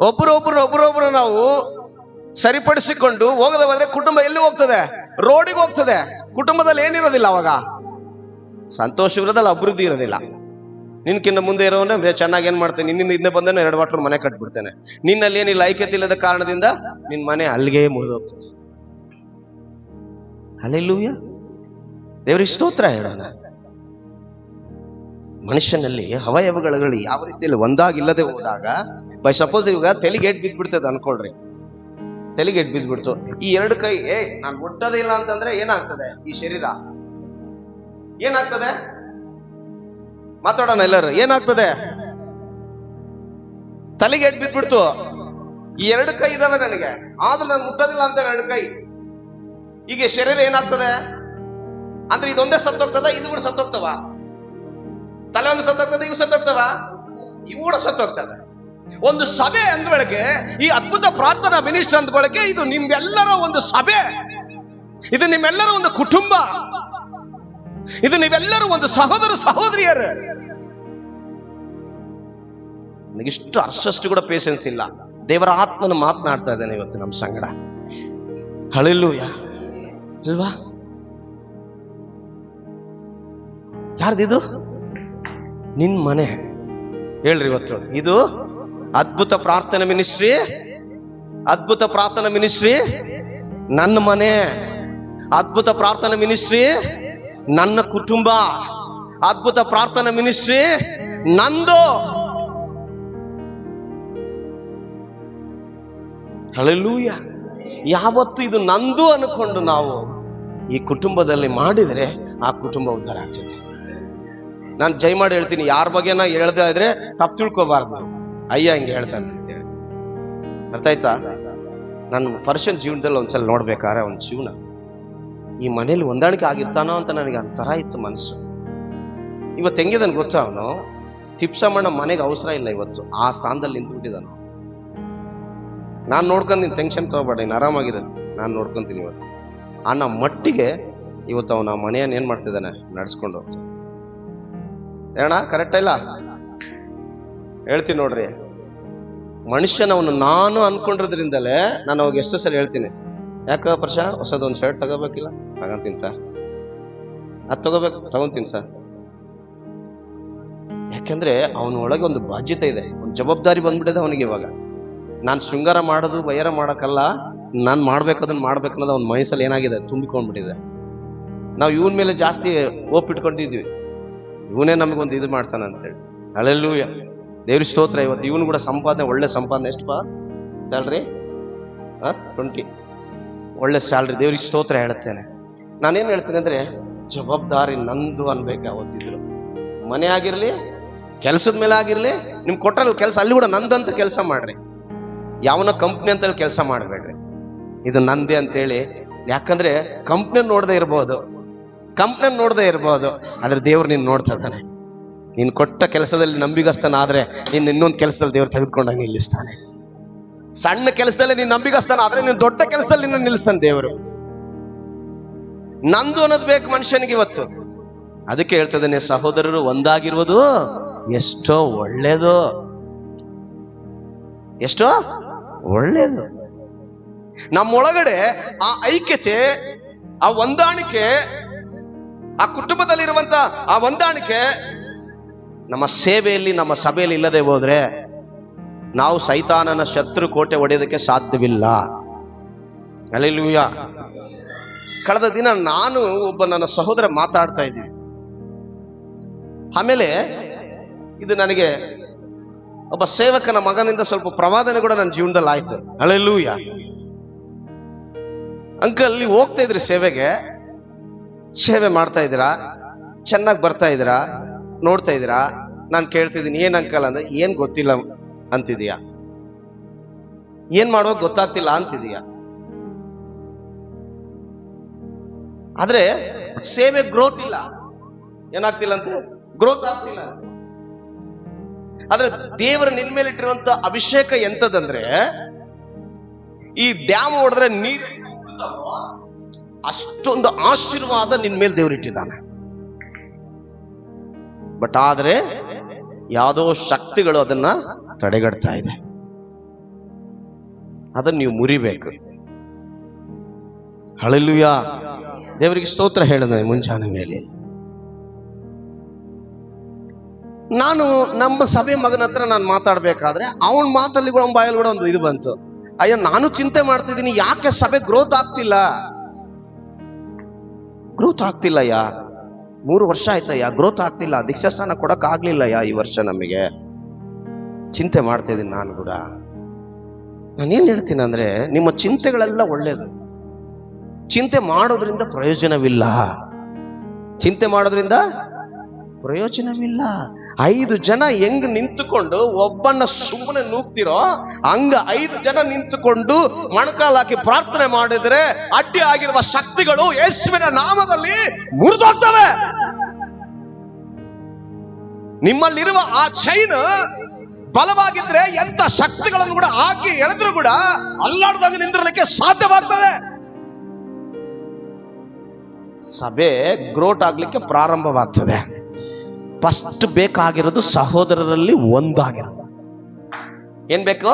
ಒಬ್ಬರೊಬ್ಬರು ನಾವು ಸರಿಪಡಿಸಿಕೊಂಡು ಹೋಗದ ಹೋದ್ರೆ ಕುಟುಂಬ ಎಲ್ಲಿ ಹೋಗ್ತದೆ, ರೋಡಿಗೆ ಹೋಗ್ತದೆ. ಕುಟುಂಬದಲ್ಲಿ ಏನಿರೋದಿಲ್ಲ, ಅವಾಗ ಸಂತೋಷ ಇರೋದಿಲ್ಲ, ಅಭಿವೃದ್ಧಿ ಇರೋದಿಲ್ಲ. ನಿನ್ಕಿನ್ನ ಮುಂದೆ ಇರೋವನ್ನ ಚೆನ್ನಾಗಿ ಏನ್ ಮಾಡ್ತೇನೆ, ನಿನ್ನಿಂದ ಹಿಂದೆ ಬಂದೇನೆ 2 ವಾಟ್ರ್ ಮನೆ ಕಟ್ಬಿಡ್ತೇನೆ. ನಿನ್ನಲ್ಲಿ ಏನಿಲ್ಲ, ಐಕ್ಯತೆ ಇಲ್ಲದ ಕಾರಣದಿಂದ ನಿನ್ ಮನೆ ಅಲ್ಲಿಗೆ ಮುರಿದು ಹೋಗ್ತದೆ. ಹಲ್ಲೆಲೂಯಾ, ದೇವರಿಗೆ ಸ್ತೋತ್ರ ಹೇಳೋಣ. ಮನುಷ್ಯನಲ್ಲಿ ಅವಯವಗಳು ಯಾವ ರೀತಿಯಲ್ಲಿ ಒಂದಾಗಿಲ್ಲದೆ ಹೋದಾಗ, ಬೈ ಸಪೋಸ್ ಇವಾಗ ತೆಲಿಗೇಟ್ ಬಿದ್ದ್ಬಿಡ್ತದೆ ಅನ್ಕೊಳ್ರಿ, ತೆಲಿಗೇಟ್ ಬಿದ್ದ್ಬಿಡ್ತು. ಈ 2 ಕೈ ನಾನು ಮುಟ್ಟೋದೇ ಇಲ್ಲ ಅಂತಂದ್ರೆ ಏನಾಗ್ತದೆ, ಈ ಶರೀರ ಏನಾಗ್ತದೆ, ಮಾತಾಡೋಣ ಎಲ್ಲರೂ, ಏನಾಗ್ತದೆ, ತಲೆಗೇಟ್ ಬಿದ್ದ್ಬಿಡ್ತು. ಈ 2 ಕೈ ಇದಾವೆ ನನಗೆ, ಆದ್ರೂ ನಾನು ಮುಟ್ಟೋದಿಲ್ಲ ಅಂತ 2 ಕೈ. ಈಗ ಶರೀರ ಏನಾಗ್ತದೆ ಅಂದ್ರೆ ಇದೊಂದೇ ಸತ್ತೋಗ್ತದ, ಇದು ಕೂಡ ಸತ್ತೋಗ್ತವ. ತಲೆ ಒಂದು ಸತ್ತೋಗ್ತದೆ, ಇವು ಸತ್ತೋಗ್ತವ, ಇವು ಕೂಡ ಸತ್ತೋಗ್ತದೆ. ಒಂದು ಸಭೆ ಅಂದ್ಬಳಕೆ, ಈ ಅದ್ಭುತ ಪ್ರಾರ್ಥನಾ ಮಿನಿಸ್ಟರ್ ಅಂದ್ಬಳಕೆ, ಇದು ನಿಮ್ಮೆಲ್ಲರ ಒಂದು ಸಭೆ, ಇದು ನಿಮ್ಮೆಲ್ಲರ ಒಂದು ಕುಟುಂಬ, ಇದು ನೀವೆಲ್ಲರೂ ಒಂದು ಸಹೋದರ ಸಹೋದರಿಯರು. ನನಗಿಷ್ಟು ಅರ್ಷಷ್ಟು ಕೂಡ ಪೇಷನ್ಸ್ ಇಲ್ಲ. ದೇವರ ಆತ್ಮನ ಮಾತನಾಡ್ತಾ ಇದ್ದಾನೆ ಇವತ್ತು ನಮ್ಮ ಸಂಗಡ. ಹಲ್ಲೆಲೂಯಾ ಅಲ್ವಾ? ಯಾರ್ದಿದು? ನಿನ್ ಮನೆ. ಹೇಳ್ರಿ ಇವತ್ತು ಇದು ಅದ್ಭುತ ಪ್ರಾರ್ಥನಾ ಮಿನಿಸ್ಟ್ರಿ, ಅದ್ಭುತ ಪ್ರಾರ್ಥನಾ ಮಿನಿಸ್ಟ್ರಿ ನನ್ನ ಮನೆ, ಅದ್ಭುತ ಪ್ರಾರ್ಥನಾ ಮಿನಿಸ್ಟ್ರಿ ನನ್ನ ಕುಟುಂಬ, ಅದ್ಭುತ ಪ್ರಾರ್ಥನಾ ಮಿನಿಸ್ಟ್ರಿ ನಂದು. ಹಲ್ಲೆಲೂಯಾ. ಯಾವತ್ತು ಇದು ನಂದು ಅನ್ಕೊಂಡು ನಾವು ಈ ಕುಟುಂಬದಲ್ಲಿ ಮಾಡಿದರೆ ಆ ಕುಟುಂಬ ಉದ್ಧಾರ ಆಗ್ತದೆ. ನಾನು ಜೈ ಮಾಡಿ ಹೇಳ್ತೀನಿ, ಯಾರ ಬಗ್ಗೆ ನಾ ಹೇಳ್ತಾ ಇದ್ರೆ ತಪ್ಪು ತಿಳ್ಕೋಬಾರ್ದು. ಅಯ್ಯ ಹಿಂಗೆ ಹೇಳ್ತಾನೆ ಅಂತೇಳಿ, ಅರ್ಥ ಆಯ್ತಾ? ನನ್ನ ಪರ್ಸನ್ ಜೀವನದಲ್ಲಿ ಒಂದ್ಸಲ ನೋಡ್ಬೇಕಾದ್ರೆ ಒಂದು ಜೀವನ ಈ ಮನೇಲಿ ಹೊಂದಾಣಿಕೆ ಆಗಿರ್ತಾನೋ ಅಂತ ನನಗೆ ಒಂಥರ ಇತ್ತು ಮನಸ್ಸು. ಇವತ್ತು ಹೆಂಗಿದನ್ ಗೊತ್ತಾ, ಅವನು ತಿಪ್ಸಮ್ಮಣ್ಣ ಮನೆಗೆ ಅವಸರ ಇಲ್ಲ, ಇವತ್ತು ಆ ಸ್ಥಾನದಲ್ಲಿ ನಿಂತ್ಬಿಟ್ಟಿದ್ದಾನು. ನಾನು ನೋಡ್ಕೊಂತೀನಿ, ಟೆನ್ಷನ್ ತಗೋಬೇಡ, ನೀನು ಆರಾಮಾಗಿದ್ದಾನೆ, ನಾನು ನೋಡ್ಕೊಂತೀನಿ ಇವತ್ತು ಅನ್ನೋ ಮಟ್ಟಿಗೆ ಇವತ್ತು ಅವನ ಮನೆಯನ್ನು ಏನ್ ಮಾಡ್ತಿದ್ದಾನೆ, ನಡ್ಸ್ಕೊಂಡು ಹೋಗ್ತಾನೆ. ಏನ ಕರೆಕ್ಟ್ ಇಲ್ಲ ಹೇಳ್ತೀನಿ ನೋಡ್ರಿ. ಮನುಷ್ಯನವನು ನಾನು ಅನ್ಕೊಂಡಿರೋದ್ರಿಂದಲೇ ನಾನು ಅವಾಗ ಎಷ್ಟೋ ಸರಿ ಹೇಳ್ತೀನಿ, ಯಾಕ ಪ್ರಶ ಹೊಸದೊಂದು ಶರ್ಟ್ ತಗೋಬೇಕಿಲ್ಲ, ತಗೊಂತೀನಿ ಸರ್, ಅದು ತಗೊಂತೀನಿ ಸರ್. ಯಾಕೆಂದ್ರೆ ಅವನ ಒಳಗೆ ಒಂದು ಬಾಧ್ಯತೆ ಇದೆ, ಒಂದು ಜವಾಬ್ದಾರಿ ಬಂದ್ಬಿಟ್ಟಿದೆ ಅವನಿಗೆ. ಇವಾಗ ನಾನು ಶೃಂಗಾರ ಮಾಡೋದು ಬಯ್ಯಾರ ಮಾಡೋಕ್ಕಲ್ಲ, ನಾನು ಮಾಡ್ಬೇಕದನ್ನ ಮಾಡ್ಬೇಕನ್ನೋದು ಅವ್ನ ಮನಸ್ಸಲ್ಲಿ ಏನಾಗಿದೆ, ತುಂಬಿಕೊಂಡ್ಬಿಟ್ಟಿದೆ. ನಾವು ಇವನ ಮೇಲೆ ಜಾಸ್ತಿ ಓಪಿಟ್ಕೊಂಡಿದ್ವಿ, ಇವನೇ ನಮಗೊಂದು ಇದು ಮಾಡ್ತಾನೆ ಅಂತೇಳಿ. ಹಲ್ಲೆಲೂಯಾ, ದೇವ್ರ ಸ್ತೋತ್ರ. ಇವತ್ತು ಇವನು ಕೂಡ ಸಂಪಾದನೆ, ಒಳ್ಳೆ ಸಂಪಾದನೆ. ಎಷ್ಟಪ್ಪ ಸ್ಯಾಲ್ರಿ? 20. ಒಳ್ಳೆ ಸ್ಯಾಲ್ರಿ. ದೇವ್ರಿಗೆ ಸ್ತೋತ್ರ ಹೇಳುತ್ತೇನೆ. ನಾನೇನು ಹೇಳ್ತೇನೆ ಅಂದ್ರೆ, ಜವಾಬ್ದಾರಿ ನಂದು ಅನ್ಬೇಕು ಯಾವತ್ತಿದ್ರು. ಮನೆ ಆಗಿರ್ಲಿ, ಕೆಲಸದ ಮೇಲೆ ಆಗಿರ್ಲಿ, ನಿಮ್ ಕೊಟ್ಟರಲ್ಲಿ ಕೆಲಸ ಅಲ್ಲಿ ಕೂಡ ನಂದಂತ ಕೆಲಸ ಮಾಡ್ರಿ. ಯಾವನ ಕಂಪ್ನಿ ಅಂತ ಕೆಲಸ ಮಾಡಬೇಡ್ರಿ, ಇದು ನಂದೇ ಅಂತೇಳಿ. ಯಾಕಂದ್ರೆ ಕಂಪ್ನಿ ನೋಡದೆ ಇರ್ಬೋದು, ಆದ್ರೆ ದೇವ್ರು ನೀನ್ ನೋಡ್ತಾ ಇದ್ದಾನೆ. ನೀನ್ ಕೊಟ್ಟ ಕೆಲಸದಲ್ಲಿ ನಂಬಿಗಸ್ತನ ಆದ್ರೆ ನೀನ್ ಇನ್ನೊಂದು ಕೆಲಸದಲ್ಲಿ ದೇವ್ರು ತೆಗೆದುಕೊಂಡಾಗ ನಿಲ್ಲಿಸ್ತಾನೆ. ಸಣ್ಣ ಕೆಲಸದಲ್ಲಿ ನೀನ್ ನಂಬಿಗಸ್ತನ ಆದ್ರೆ ನೀನ್ ದೊಡ್ಡ ಕೆಲಸದಲ್ಲಿ ನಿನ್ನ ನಿಲ್ಲಿಸ್ತಾನೆ ದೇವರು. ನಂದು ಅನ್ನೋದು ಬೇಕು ಮನುಷ್ಯನಿಗೆ ಇವತ್ತು. ಅದಕ್ಕೆ ಹೇಳ್ತದೇನೆ, ಸಹೋದರರು ಒಂದಾಗಿರುವುದು ಎಷ್ಟೋ ಒಳ್ಳೇದು, ಎಷ್ಟೋ ಒಳ್ಳೇದು. ನಮ್ಮೊಳಗಡೆ ಆ ಐಕ್ಯತೆ, ಆ ಹೊಂದಾಣಿಕೆ, ಆ ಕುಟುಂಬದಲ್ಲಿರುವಂತ ಆ ಹೊಂದಾಣಿಕೆ ನಮ್ಮ ಸೇವೆಯಲ್ಲಿ, ನಮ್ಮ ಸಭೆಯಲ್ಲಿ ಇಲ್ಲದೆ ಹೋದ್ರೆ ನಾವು ಸೈತಾನನ ಶತ್ರು ಕೋಟೆ ಒಡೆಯೋದಕ್ಕೆ ಸಾಧ್ಯವಿಲ್ಲ. ಹಲ್ಲೆಲೂಯಾ. ಕಳೆದ ದಿನ ನಾನು ಒಬ್ಬ ನನ್ನ ಸಹೋದರ ಮಾತಾಡ್ತಾ ಇದ್ದೀವಿ. ಆಮೇಲೆ ಇದು ನನಗೆ ಒಬ್ಬ ಸೇವಕನ ಮಗನಿಂದ ಸ್ವಲ್ಪ ಪ್ರವಾದನೆ ಕೂಡ ನನ್ನ ಜೀವನದಲ್ಲಿ ಆಯ್ತು. ಹಲ್ಲೆಲೂಯಾ. ಅಂಕಲ್ ನೀವು ಹೋಗ್ತಾ ಇದ್ರಿ ಸೇವೆಗೆ, ಸೇವೆ ಮಾಡ್ತಾ ಇದ್ದೀರಾ, ಚೆನ್ನಾಗಿ ಬರ್ತಾ ಇದ್ದೀರಾ, ನೋಡ್ತಾ ಇದ್ದೀರಾ. ನಾನು ಕೇಳ್ತಿದ್ದೀನಿ ಏನ್ ಅಂಕಲ್ ಅಂದ್ರೆ, ಏನ್ ಗೊತ್ತಿಲ್ಲ ಅಂತಿದೀಯಾ, ಏನ್ ಮಾಡೋ ಗೊತ್ತಾಗ್ತಿಲ್ಲ ಅಂತಿದೀಯಾ. ಆದ್ರೆ ಸೇವೆ ಗ್ರೋತ್ ಇಲ್ಲ. ಏನಾಗ್ತಿಲ್ಲ ಅಂತ, ಗ್ರೋತ್ ಆಗ್ತಿಲ್ಲ. ಆದ್ರೆ ದೇವರ ನಿನ್ ಮೇಲೆ ಇಟ್ಟಿರುವಂತ ಅಭಿಷೇಕ ಎಂತದಂದ್ರೆ, ಈ ಡ್ಯಾಮ್ ಹೊಡೆದ್ರೆ ನೀರು ಅಷ್ಟೊಂದು ಆಶೀರ್ವಾದ ನಿನ್ ಮೇಲೆ ದೇವ್ರು ಇಟ್ಟಿದ್ದಾನೆ. ಬಟ್ ಆದ್ರೆ ಯಾವುದೋ ಶಕ್ತಿಗಳು ಅದನ್ನ ತಡೆಗಟ್ತಾ ಇದೆ. ಅದನ್ನ ನೀವು ಮುರಿಬೇಕು. ಹಲ್ಲೆಲೂಯಾ. ದೇವರಿಗೆ ಸ್ತೋತ್ರ ಹೇಳಿದ ಮುಂಜಾನೆ ಮೇಲೆ ನಾನು ನಮ್ಮ ಸಭೆ ಮಗನ ಹತ್ರ ನಾನು ಮಾತಾಡ್ಬೇಕಾದ್ರೆ ಅವನ ಮಾತಲ್ಲಿ ಕೂಡ ಬಾಯಲ್ಲಿ ಕೂಡ ಒಂದು ಇದು ಬಂತು. ಅಯ್ಯೋ, ನಾನು ಚಿಂತೆ ಮಾಡ್ತಿದ್ದೀನಿ, ಯಾಕೆ ಸಭೆ ಗ್ರೋತ್ ಆಗ್ತಿಲ್ಲ, ಗ್ರೋತ್ ಆಗ್ತಿಲ್ಲಯ್ಯ, 3 ವರ್ಷ ಆಯ್ತಯ್ಯ, ಗ್ರೋತ್ ಆಗ್ತಿಲ್ಲ, ದೀಕ್ಷಾಸ್ಥಾನ ಕೊಡಕ್ ಆಗ್ಲಿಲ್ಲಯ್ಯ ಈ ವರ್ಷ ನಮಗೆ. ಚಿಂತೆ ಮಾಡ್ತಿದ್ದೀನಿ ನಾನು ಕೂಡ. ನಾನೇನ್ ಹೇಳ್ತೀನಿ ಅಂದ್ರೆ, ನಿಮ್ಮ ಚಿಂತೆಗಳೆಲ್ಲ ಒಳ್ಳೇದು. ಚಿಂತೆ ಮಾಡೋದ್ರಿಂದ ಪ್ರಯೋಜನವಿಲ್ಲ. ಚಿಂತೆ ಮಾಡೋದ್ರಿಂದ ಪ್ರಯೋಜನವಿಲ್ಲ. 5 ಜನ ಹೆಂಗ್ ನಿಂತುಕೊಂಡು ಒಬ್ಬನ್ನ ಸುಮ್ಮನೆ ನೂಗ್ತಿರೋ ಹಂಗ 5 ಜನ ನಿಂತುಕೊಂಡು ಮೊಣಕಾಲು ಹಾಕಿ ಪ್ರಾರ್ಥನೆ ಮಾಡಿದ್ರೆ ಅಡ್ಡಿ ಆಗಿರುವ ಶಕ್ತಿಗಳು ಯೇಸುವಿನ ನಾಮದಲ್ಲಿ ಮುರಿದೋಗ್ತವೆ. ನಿಮ್ಮಲ್ಲಿರುವ ಆ ಚೈನ್ ಬಲವಾಗಿದ್ರೆ ಎಂತ ಶಕ್ತಿಗಳನ್ನು ಕೂಡ ಹಾಕಿ ಎಳೆದ್ರು ಕೂಡ ಅಲ್ಲಾಡ್ದಾಗ ನಿಂದಿರಲಿಕ್ಕೆ ಸಾಧ್ಯವಾಗ್ತದೆ. ಸಭೆ ಗ್ರೋಟ್ ಆಗ್ಲಿಕ್ಕೆ ಪ್ರಾರಂಭವಾಗ್ತದೆ. ಫಸ್ಟ್ ಬೇಕಾಗಿರೋದು ಸಹೋದರರಲ್ಲಿ ಒಂದಾಗಿರೋದು. ಏನ್ ಬೇಕು?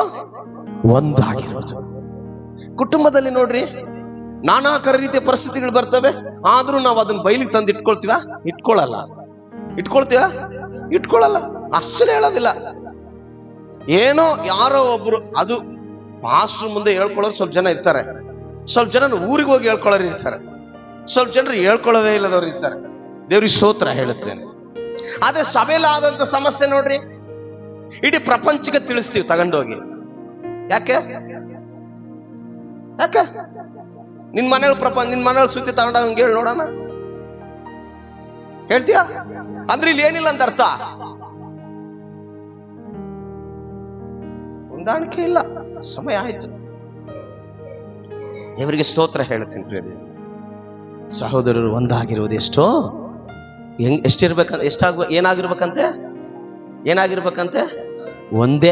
ಒಂದಾಗಿರೋದು. ಕುಟುಂಬದಲ್ಲಿ ನೋಡ್ರಿ, ನಾನಾ ರೀತಿಯ ಪರಿಸ್ಥಿತಿಗಳು ಬರ್ತವೆ. ಆದ್ರೂ ನಾವು ಅದನ್ನ ಬಯಲಿಗೆ ತಂದು ಇಟ್ಕೊಳ್ಳಲ್ಲ. ಇಟ್ಕೊಳ್ಳಲ್ಲ. ಅಷ್ಟೇ ಹೇಳೋದಿಲ್ಲ. ಏನೋ ಯಾರೋ ಒಬ್ರು, ಅದು ಪಾಸ್ಟರ್ ಮುಂದೆ ಹೇಳ್ಕೊಳ್ಳೋರು ಸ್ವಲ್ಪ ಜನ ಇರ್ತಾರೆ, ಸ್ವಲ್ಪ ಜನ ಊರಿಗೆ ಹೋಗಿ ಹೇಳ್ಕೊಳ್ಳೋರು ಇರ್ತಾರೆ, ಸ್ವಲ್ಪ ಜನರು ಹೇಳ್ಕೊಳ್ಳೋದೇ ಇಲ್ಲದವ್ರು ಇರ್ತಾರೆ. ದೇವ್ರಿಗೆ ಸ್ತೋತ್ರ ಹೇಳುತ್ತೇನೆ. ಆದ್ರೆ ಸಭೆಲಾದಂತ ಸಮಸ್ಯೆ ನೋಡ್ರಿ, ಇಡೀ ಪ್ರಪಂಚಕ್ಕೆ ತಿಳಿಸ್ತೀವಿ ತಗೊಂಡೋಗಿ. ಯಾಕೆ ನಿನ್ ಮನೆಯಲ್ಲಿ ಸುದ್ದಿ ತಗೊಂಡಂಗೆ ಹೇಳಿ ನೋಡೋಣ, ಹೇಳ್ತೀಯ? ಅಂದ್ರೆ ಇಲ್ಲಿ ಏನಿಲ್ಲ ಅಂತ ಅರ್ಥ. ಹೊಂದಾಣಿಕೆ ಇಲ್ಲ. ಸಮಯ ಆಯ್ತು. ದೇವರಿಗೆ ಸ್ತೋತ್ರ ಹೇಳ್ತೀನಿ ಪ್ರಿಯ ಸಹೋದರರು. ಒಂದಾಗಿರುವುದು ಎಷ್ಟಿರ್ಬೇಕಂತ ಏನಾಗಿರ್ಬೇಕಂತೆ ಒಂದೇ.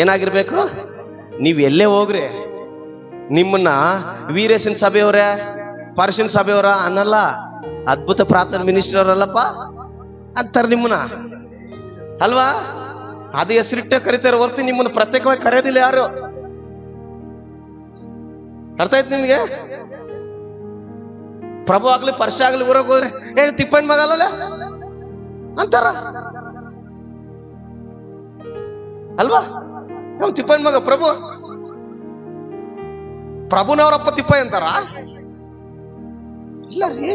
ಏನಾಗಿರ್ಬೇಕು? ನೀವ್ ಎಲ್ಲೇ ಹೋಗ್ರಿ ನಿಮ್ಮನ್ನ ವೀರೇಶನ್ ಸಭೆಯವರೇ, ಪರ್ಶನ್ ಸಭೆಯವರ ಅನ್ನಲ್ಲ, ಅದ್ಭುತ ಪ್ರಾರ್ಥನಾ ಮಿನಿಸ್ಟರ್ ಅವರಲ್ಲಪ್ಪ ಅಂತಾರೆ ನಿಮ್ಮನ್ನ, ಅಲ್ವಾ? ಅದು ಹೆಸರಿಟ್ಟೆ ಕರಿತಾರೆ ಹೊರ್ತು ನಿಮ್ಮನ್ನ ಪ್ರತ್ಯೇಕವಾಗಿ ಕರೆಯೋದಿಲ್ಲ ಯಾರು. ಅರ್ಥ ಆಯ್ತು ನಿಮ್ಗೆ? ಪ್ರಭು ಆಗ್ಲಿ ಪರ್ಶ ಆಗ್ಲಿ ಊರಾಗ ಹೋದ್ರೆ ತಿಪ್ಪನ್ ಮಗ ಅಲ್ಲ ಅಂತಾರ, ಅಲ್ವಾ? ನಮ್ ತಿಪ್ಪನ್ ಮಗ ಪ್ರಭುನವರಪ್ಪ ತಿಪ್ಪ ಅಂತಾರ? ಇಲ್ಲ ರೀ.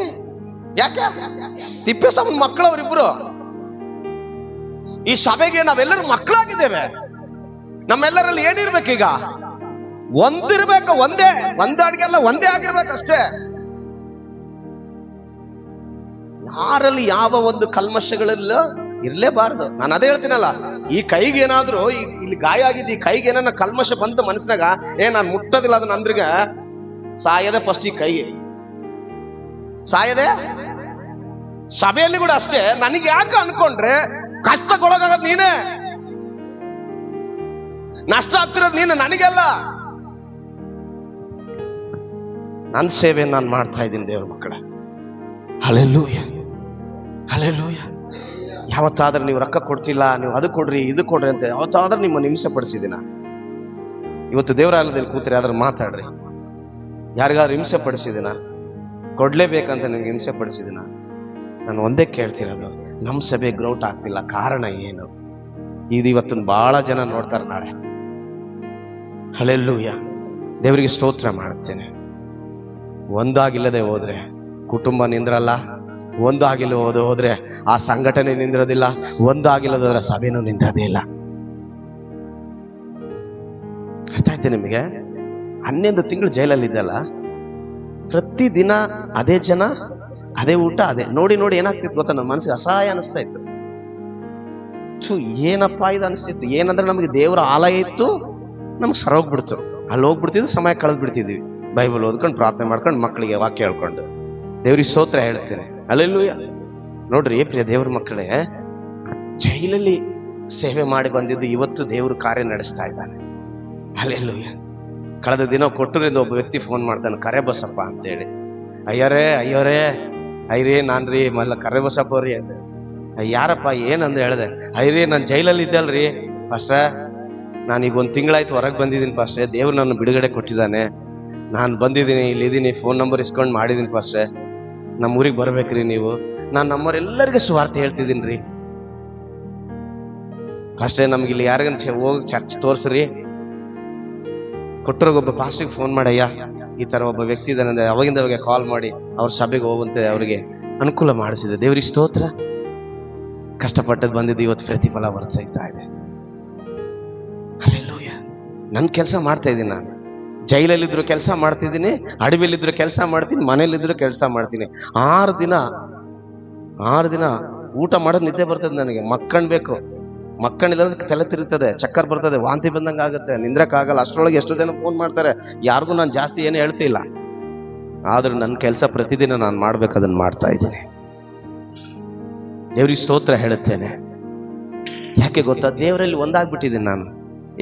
ಯಾಕೆ? ತಿಪ್ಪೇಸ್ವಾಮಿ ಮಕ್ಕಳವ್ರಿಬ್ರು. ಈ ಸಭೆಗೆ ನಾವೆಲ್ಲರೂ ಮಕ್ಕಳಾಗಿದ್ದೇವೆ. ನಮ್ಮೆಲ್ಲರಲ್ಲಿ ಏನಿರ್ಬೇಕೀಗ? ಒಂದಿರ್ಬೇಕು. ಒಂದಾಡಿಗೆಲ್ಲ ಒಂದೇ ಆಗಿರ್ಬೇಕಷ್ಟೇ. ಯಾರಲ್ಲಿ ಯಾವ ಒಂದು ಕಲ್ಮಶಗಳೆಲ್ಲ ಇರ್ಲೇಬಾರ್ದು. ನಾನು ಅದೇ ಹೇಳ್ತೀನಲ್ಲ, ಈ ಕೈಗೆ ಏನಾದ್ರು ಇಲ್ಲಿ ಗಾಯ ಆಗಿದ್ದು, ಈ ಕೈಗೆ ಏನಾರ ಕಲ್ಮಶ ಬಂತ ಮನಸ್ಸಿನಾಗ, ನಾನು ಮುಟ್ಟೋದಿಲ್ಲ ಅದನ್ನ ಅಂದ್ರಿಗೆ ಸಾಯದೆ ಫಸ್ಟ್ ಈ ಕೈಗೆ ಸಾಯದೆ. ಸಭೆಯಲ್ಲಿ ಕೂಡ ಅಷ್ಟೇ. ನನಗೆ ಯಾಕೆ ಅನ್ಕೊಂಡ್ರೆ ಕಷ್ಟಕ್ಕೊಳಗಾಗದ್ ನೀನೇ, ನಷ್ಟ ಆಗ್ತಿರೋದು ನೀನು, ನನಗೆಲ್ಲ. ನನ್ನ ಸೇವೆ ನಾನು ಮಾಡ್ತಾ ಇದ್ದೀನಿ ದೇವ್ರ ಮಕ್ಕಳ. Hallelujah, hallelujah. ಯಾವತ್ತಾದ್ರೂ ನೀವು ರೊಕ್ಕ ಕೊಡ್ತಿಲ್ಲ, ನೀವು ಅದು ಕೊಡ್ರಿ ಇದು ಕೊಡ್ರಿ ಅಂತ ಯಾವತ್ತಾದ್ರೂ ನಿಮ್ಮನ್ನು ಹಿಂಸೆ ಪಡಿಸಿದಿನ? ಇವತ್ತು ದೇವರಾಲಯದಲ್ಲಿ ಕೂತ್ರೆ ಆದ್ರೆ ಮಾತಾಡ್ರಿ. ಯಾರಿಗಾದ್ರೂ ಹಿಂಸೆ ಪಡಿಸಿದಿನ? ಕೊಡ್ಲೇಬೇಕಂತ ನಿಮ್ಗೆ ಹಿಂಸೆ ಪಡಿಸಿದಿನ? ನಾನು ಒಂದೇ ಕೇಳ್ತಿರೋದು, ನಮ್ಮ ಸಭೆ ಗ್ರೌಟ್ ಆಗ್ತಿಲ್ಲ, ಕಾರಣ ಏನು? ಇದು ಇವತ್ತು ಬಹಳ ಜನ ನೋಡ್ತಾರೆ ನಾಳೆ. ಹಲ್ಲೆಲೂಯ. ದೇವರಿಗೆ ಸ್ತೋತ್ರ ಮಾಡುತ್ತೇನೆ. ಒಂದಾಗಿಲ್ಲದೆ ಹೋದ್ರೆ ಕುಟುಂಬ ನಿಂದ್ರಲ್ಲ, ಒಂದಾಗಿಲ್ಲ ಹೋದ್ರೆ ಆ ಸಂಘಟನೆ ನಿಂದಿರೋದಿಲ್ಲ, ಒಂದಾಗಿಲ್ಲದೋದ್ರೆ ಸಭೆನೂ ನಿಂದ್ರದೇ ಇಲ್ಲ. ಅರ್ಥ ಆಯ್ತು ನಿಮಗೆ? 11 ತಿಂಗಳು ಜೈಲಲ್ಲಿ ಇದ್ದಲ್ಲ, ಪ್ರತಿದಿನ ಅದೇ ಜನ, ಅದೇ ಊಟ, ಅದೇ ನೋಡಿ ನೋಡಿ ಏನಾಗ್ತಿತ್ತು ಗೊತ್ತಾ, ನನ್ನ ಮನಸ್ಸಿಗೆ ಅಸಹಾಯ ಅನಿಸ್ತಾ ಇತ್ತು. ಏನಪ್ಪಾ ಇದು ಅನಿಸ್ತಿತ್ತು. ಏನಂದ್ರೆ ನಮಗೆ ದೇವರ ಆಲಯ ಇತ್ತು, ನಮ್ಗೆ ಸರೋಗ್ಬಿಡ್ತು, ಅಲ್ಲಿ ಹೋಗ್ಬಿಡ್ತಿದ್ವಿ, ಸಮಯ ಕಳೆದ್ ಬಿಡ್ತಿದ್ವಿ, ಬೈಬಲ್ ಓದ್ಕೊಂಡು ಪ್ರಾರ್ಥನೆ ಮಾಡ್ಕೊಂಡು ಮಕ್ಕಳಿಗೆ ವಾಕ್ಯ ಹೇಳ್ಕೊಂಡು. ದೇವ್ರಿಗೆ ಸ್ತೋತ್ರ ಹೇಳ್ತೇನೆ, ಹಲ್ಲೆಲೂಯಾ. ನೋಡ್ರಿ ಪ್ರಿಯ ದೇವ್ರ ಮಕ್ಕಳೇ, ಜೈಲಲ್ಲಿ ಸೇವೆ ಮಾಡಿ ಬಂದಿದ್ದು ಇವತ್ತು ದೇವರು ಕಾರ್ಯ ನಡೆಸ್ತಾ ಇದ್ದಾನೆ, ಹಲ್ಲೆಲೂಯಾ. ಕಳೆದ ದಿನ ಕೊಟ್ಟೂರಿಂದ ಒಬ್ಬ ವ್ಯಕ್ತಿ ಫೋನ್ ಮಾಡ್ತಾನೆ, ಕರೆ ಬಸಪ್ಪ ಅಂತೇಳಿ. ಅಯ್ಯೋರೇ ಐರಿ ನಾನ್ರಿ ಮಲ್ಲ ಕರೆ ಬಸಪ್ಪ ಅವ್ರಿ ಅಂತ. ಯಾರಪ್ಪ ಏನಂದ್ರೆ ಹೇಳಿದೆ, ಐರಿ ನಾನು ಜೈಲಲ್ಲಿ ಇದ್ದಲ್ರಿ ಪಾಸ್ಟ್ರ, ನಾನೀಗ 1 ತಿಂಗಳಾಯ್ತು ಹೊರಗೆ ಬಂದಿದ್ದೀನಿ ಪಾಸ್ಟ್ರೆ, ದೇವ್ರು ನನ್ನ ಬಿಡುಗಡೆ ಕೊಟ್ಟಿದ್ದಾನೆ, ನಾನು ಬಂದಿದ್ದೀನಿ, ಇಲ್ಲಿದ್ದೀನಿ, ಫೋನ್ ನಂಬರ್ ಇಸ್ಕೊಂಡು ಮಾಡಿದ್ದೀನಿ ಪಾಸ್ಟ್ರೆ, ನಮ್ಮ ಊರಿಗೆ ಬರ್ಬೇಕ್ರಿ ನೀವು, ನಾನು ನಮ್ಮವರೆಲ್ಲರಿಗೆ ಸುವಾರ್ತೆ ಹೇಳ್ತಿದ್ದೀನಿ ರೀ ಪಾಸ್ಟ್ರೆ, ನಮ್ಗೆ ಇಲ್ಲಿ ಯಾರಿಗಂತ ಹೋಗಿ ಚರ್ಚ್ ತೋರ್ಸ್ರಿ. ಕೊಟ್ಟರಿಗೊಬ್ಬ ಪಾಸ್ಟ್ರಿಗೆ ಫೋನ್ ಮಾಡಯ್ಯ, ಈ ತರ ಒಬ್ಬ ವ್ಯಕ್ತಿ ಇದ್ದಾನೆ, ಅವಾಗಿಂದ ಅವಾಗ ಕಾಲ್ ಮಾಡಿ ಅವ್ರ ಸಭೆಗೆ ಹೋಗುವಂತೆ ಅವರಿಗೆ ಅನುಕೂಲ ಮಾಡಿಸಿದೆ. ದೇವ್ರಿಗೆ ಸ್ತೋತ್ರ. ಕಷ್ಟಪಟ್ಟದ್ದು ಬಂದಿದ್ದು ಇವತ್ತು ಪ್ರತಿಫಲ ಬರ್ತಾ ಇದೆ. ಹಲ್ಲೆಲೂಯಾ. ನನ್ನ ಕೆಲಸ ಮಾಡ್ತಾ ಇದ್ದೀನಿ, ನಾನು ಜೈಲಲ್ಲಿದ್ರು ಕೆಲಸ ಮಾಡ್ತಿದ್ದೀನಿ, ಅಡವಿಲಿದ್ರು ಕೆಲಸ ಮಾಡ್ತೀನಿ, ಮನೇಲಿದ್ರು ಕೆಲಸ ಮಾಡ್ತೀನಿ. 6 ದಿನ ಊಟ ಮಾಡೋದು ನಿದ್ದೆ ಬರ್ತದೆ ನನಗೆ, ಮಕ್ಕಣ್ಬೇಕು, ಮಕ್ಕಳಿಲ್ಲ ತಲೆ ತಿರುತ್ತದೆ, ಚಕ್ಕರ್ ಬರ್ತದೆ, ವಾಂತಿ ಬಂದಂಗೆ ಆಗುತ್ತೆ, ನಿಂದ್ರಕ್ಕಾಗಲ್ಲ. ಅಷ್ಟರೊಳಗೆ ಎಷ್ಟೋ ಜನ ಫೋನ್ ಮಾಡ್ತಾರೆ, ಯಾರಿಗೂ ನಾನು ಜಾಸ್ತಿ ಏನು ಹೇಳ್ತಿಲ್ಲ, ಆದ್ರೆ ನನ್ನ ಕೆಲಸ ಪ್ರತಿದಿನ ನಾನು ಮಾಡ್ಬೇಕು, ಅದನ್ನು ಮಾಡ್ತಾ ಇದ್ದೀನಿ. ದೇವ್ರಿಗೆ ಸ್ತೋತ್ರ ಹೇಳುತ್ತೇನೆ. ಯಾಕೆ ಗೊತ್ತಾ, ದೇವರಲ್ಲಿ ಒಂದಾಗ್ಬಿಟ್ಟಿದ್ದೀನಿ ನಾನು.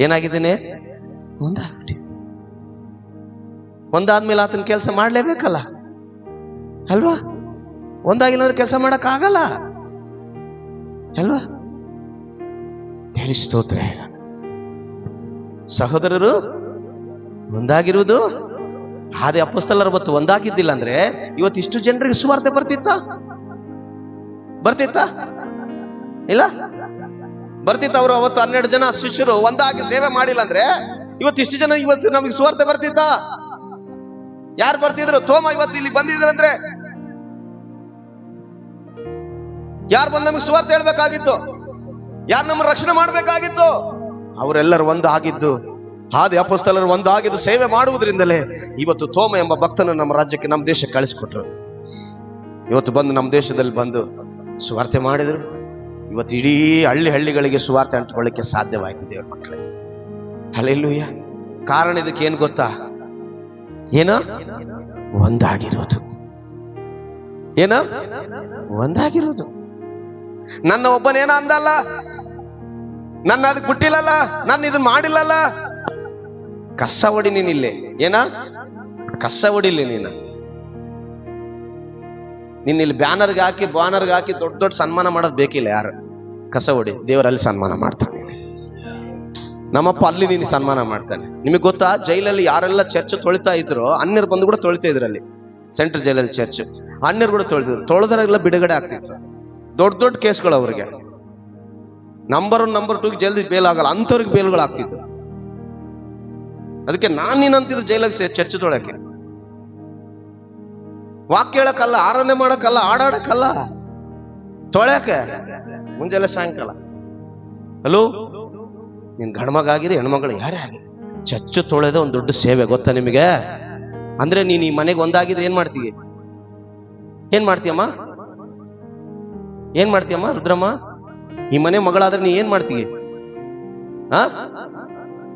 ಏನಾಗಿದ್ದೀನಿ? ಒಂದಾಗ್ಬಿಟ್ಟಿದ್ದೀನಿ. ಒಂದಾದ್ಮೇಲೆ ಆತನ ಕೆಲಸ ಮಾಡ್ಲೇಬೇಕಲ್ಲ ಅಲ್ವಾ? ಒಂದಾಗಿಲ್ಲ ಅಂದ್ರೆ ಕೆಲಸ ಮಾಡಕ್ ಆಗಲ್ಲ ಅಲ್ವಾ? ದೇವ್ರಿಗೆ ಸ್ತೋತ್ರ. ಸಹೋದರರು ಒಂದಾಗಿರುವುದು, ಆದಿ ಅಪೊಸ್ತಲರ ಹೊತ್ತು ಒಂದಾಗಿದ್ದಿಲ್ಲ ಅಂದ್ರೆ ಇವತ್ತು ಇಷ್ಟು ಜನರಿಗೆ ಸುವಾರ್ತೆ ಬರ್ತಿತ್ತ? ಇಲ್ಲ, ಬರ್ತಿತ್ತ? ಅವರು ಅವತ್ತು 12 ಜನ ಶಿಷ್ಯರು ಒಂದಾಗಿ ಸೇವೆ ಮಾಡಿಲ್ಲ ಅಂದ್ರೆ ಇವತ್ತು ಇಷ್ಟು ಜನ ಇವತ್ತು ನಮಗೆ ಸುವಾರ್ತೆ ಬರ್ತಿತ್ತ? ಯಾರು ಬರ್ತಿದ್ರು? ತೋಮ ಇವತ್ತು ಇಲ್ಲಿ ಬಂದಿದ್ರಂದ್ರೆ ಯಾರು ಬಂದು ನಮಗೆ ಸುವಾರ್ತೆ ಹೇಳ್ಬೇಕಾಗಿತ್ತು? ಯಾರು ನಮ್ಮ ರಕ್ಷಣೆ ಮಾಡ್ಬೇಕಾಗಿತ್ತು? ಅವರೆಲ್ಲರೂ ಒಂದಾಗಿದ್ದು, ಆದಿ ಅಪೊಸ್ತಲರು ಒಂದಾಗಿದ್ದು ಸೇವೆ ಮಾಡುವುದರಿಂದಲೇ ಇವತ್ತು ತೋಮ ಎಂಬ ಭಕ್ತನ ನಮ್ಮ ರಾಜ್ಯಕ್ಕೆ, ನಮ್ಮ ದೇಶಕ್ಕೆ ಕಳಿಸಿಕೊಟ್ರು. ಇವತ್ತು ಬಂದು ನಮ್ಮ ದೇಶದಲ್ಲಿ ಬಂದು ಸುವಾರ್ತೆ ಮಾಡಿದ್ರು. ಇವತ್ತು ಇಡೀ ಹಳ್ಳಿಗಳಿಗೆ ಸುವಾರ್ತೆ ಅಂಟ್ಕೊಳ್ಳಿಕ್ಕೆ ಸಾಧ್ಯವಾಯಿತು ದೇವ್ರ ಮಕ್ಕಳೇ. ಹಲ್ಲೆಲೂಯಾ. ಕಾರಣ ಇದಕ್ಕೆ ಏನ್ ಗೊತ್ತಾ? ಏನ? ಒಂದಾಗಿರೋದು. ಏನ? ಒಂದಾಗಿರೋದು. ನನ್ನ ಒಬ್ಬನೇನ ಅಂದಲ್ಲ, ನನ್ನ ಅದಕ್ಕೆ ಬಿಟ್ಟಿಲ್ಲಲ್ಲ, ನಾನು ಇದನ್ನ ಮಾಡಿಲ್ಲಲ್ಲ. ಕಸ ಹೊಡಿ ನೀನಿಲ್ಲಿ. ಏನ? ಕಸ ಹೊಡಿಲಿ ನೀನು. ನಿನ್ನಿಲ್ಲಿ ಬ್ಯಾನರ್ಗೆ ಹಾಕಿ ದೊಡ್ಡ ಸನ್ಮಾನ ಮಾಡೋದು ಬೇಕಿಲ್ಲ. ಯಾರು? ಕಸ ಹೊಡಿ. ದೇವರಲ್ಲಿ ಸನ್ಮಾನ ಮಾಡ್ತಾನೆ. ನಮ್ಮಪ್ಪ ಅಲ್ಲಿ ನೀನು ಸನ್ಮಾನ ಮಾಡ್ತಾನೆ. ನಿಮಗೆ ಗೊತ್ತಾ, ಜೈಲಲ್ಲಿ ಯಾರೆಲ್ಲ ಚರ್ಚ್ ತೊಳಿತಾ ಇದ್ರು, ಅನ್ಯರು ಬಂದು ಕೂಡ ತೊಳಿತಾ ಇದ್ರಲ್ಲಿ. ಸೆಂಟ್ರಲ್ ಜೈಲಲ್ಲಿ ಚರ್ಚ್ ಅನ್ಯರು ಕೂಡ ತೊಳೆದಿದ್ರು. ತೊಳೆದರೆಲ್ಲ ಬಿಡುಗಡೆ ಆಗ್ತಿತ್ತು. ದೊಡ್ಡ ಕೇಸ್ಗಳು ಅವ್ರಿಗೆ. ನಂಬರ್ 1 ನಂಬರ್ 2 ಜಲ್ದಿ ಬೇಲ್ ಆಗಲ್ಲ, ಅಂಥವ್ರಿಗೆ ಬೇಲ್ಗಳು ಆಗ್ತಿತ್ತು. ಅದಕ್ಕೆ ನೀನಂತಿದ್ರು ಜೈಲಿಗೆ ಚರ್ಚ್ ತೊಳಕ್ಕೆ, ವಾಕ್ಯ ಹೇಳಕ್ಕಲ್ಲ, ಆರಾಧನೆ ಮಾಡಕ್ಕಲ್ಲ, ಆಡಾಡಕ್ಕಲ್ಲ, ತೊಳ್ಯಾಕೆ ಮುಂಜಾನೆ ಸಾಯಂಕಾಲ. ಹಲೋ, ನೀನ್ ಗಂಡ್ಮಗಾಗಿರಿ ಹೆಣ್ಮಗಳು ಯಾರೇ ಆಗಿರಿ, ಚರ್ಚ್ ತೊಳೆದ ಒಂದು ದೊಡ್ಡ ಸೇವೆ ಗೊತ್ತಾ ನಿಮಗೆ? ಅಂದ್ರೆ ನೀನ್ ಈ ಮನೆಗೆ ಒಂದಾಗಿದ್ರೆ ಏನ್ ಮಾಡ್ತೀವಿ? ಏನ್ ಮಾಡ್ತೀಯಮ್ಮ? ಏನ್ ಮಾಡ್ತೀಯಮ್ಮ ರುದ್ರಮ್ಮ? ಈ ಮನೆ ಮಗಳಾದ್ರೆ ನೀ ಏನ್ ಮಾಡ್ತೀಯ?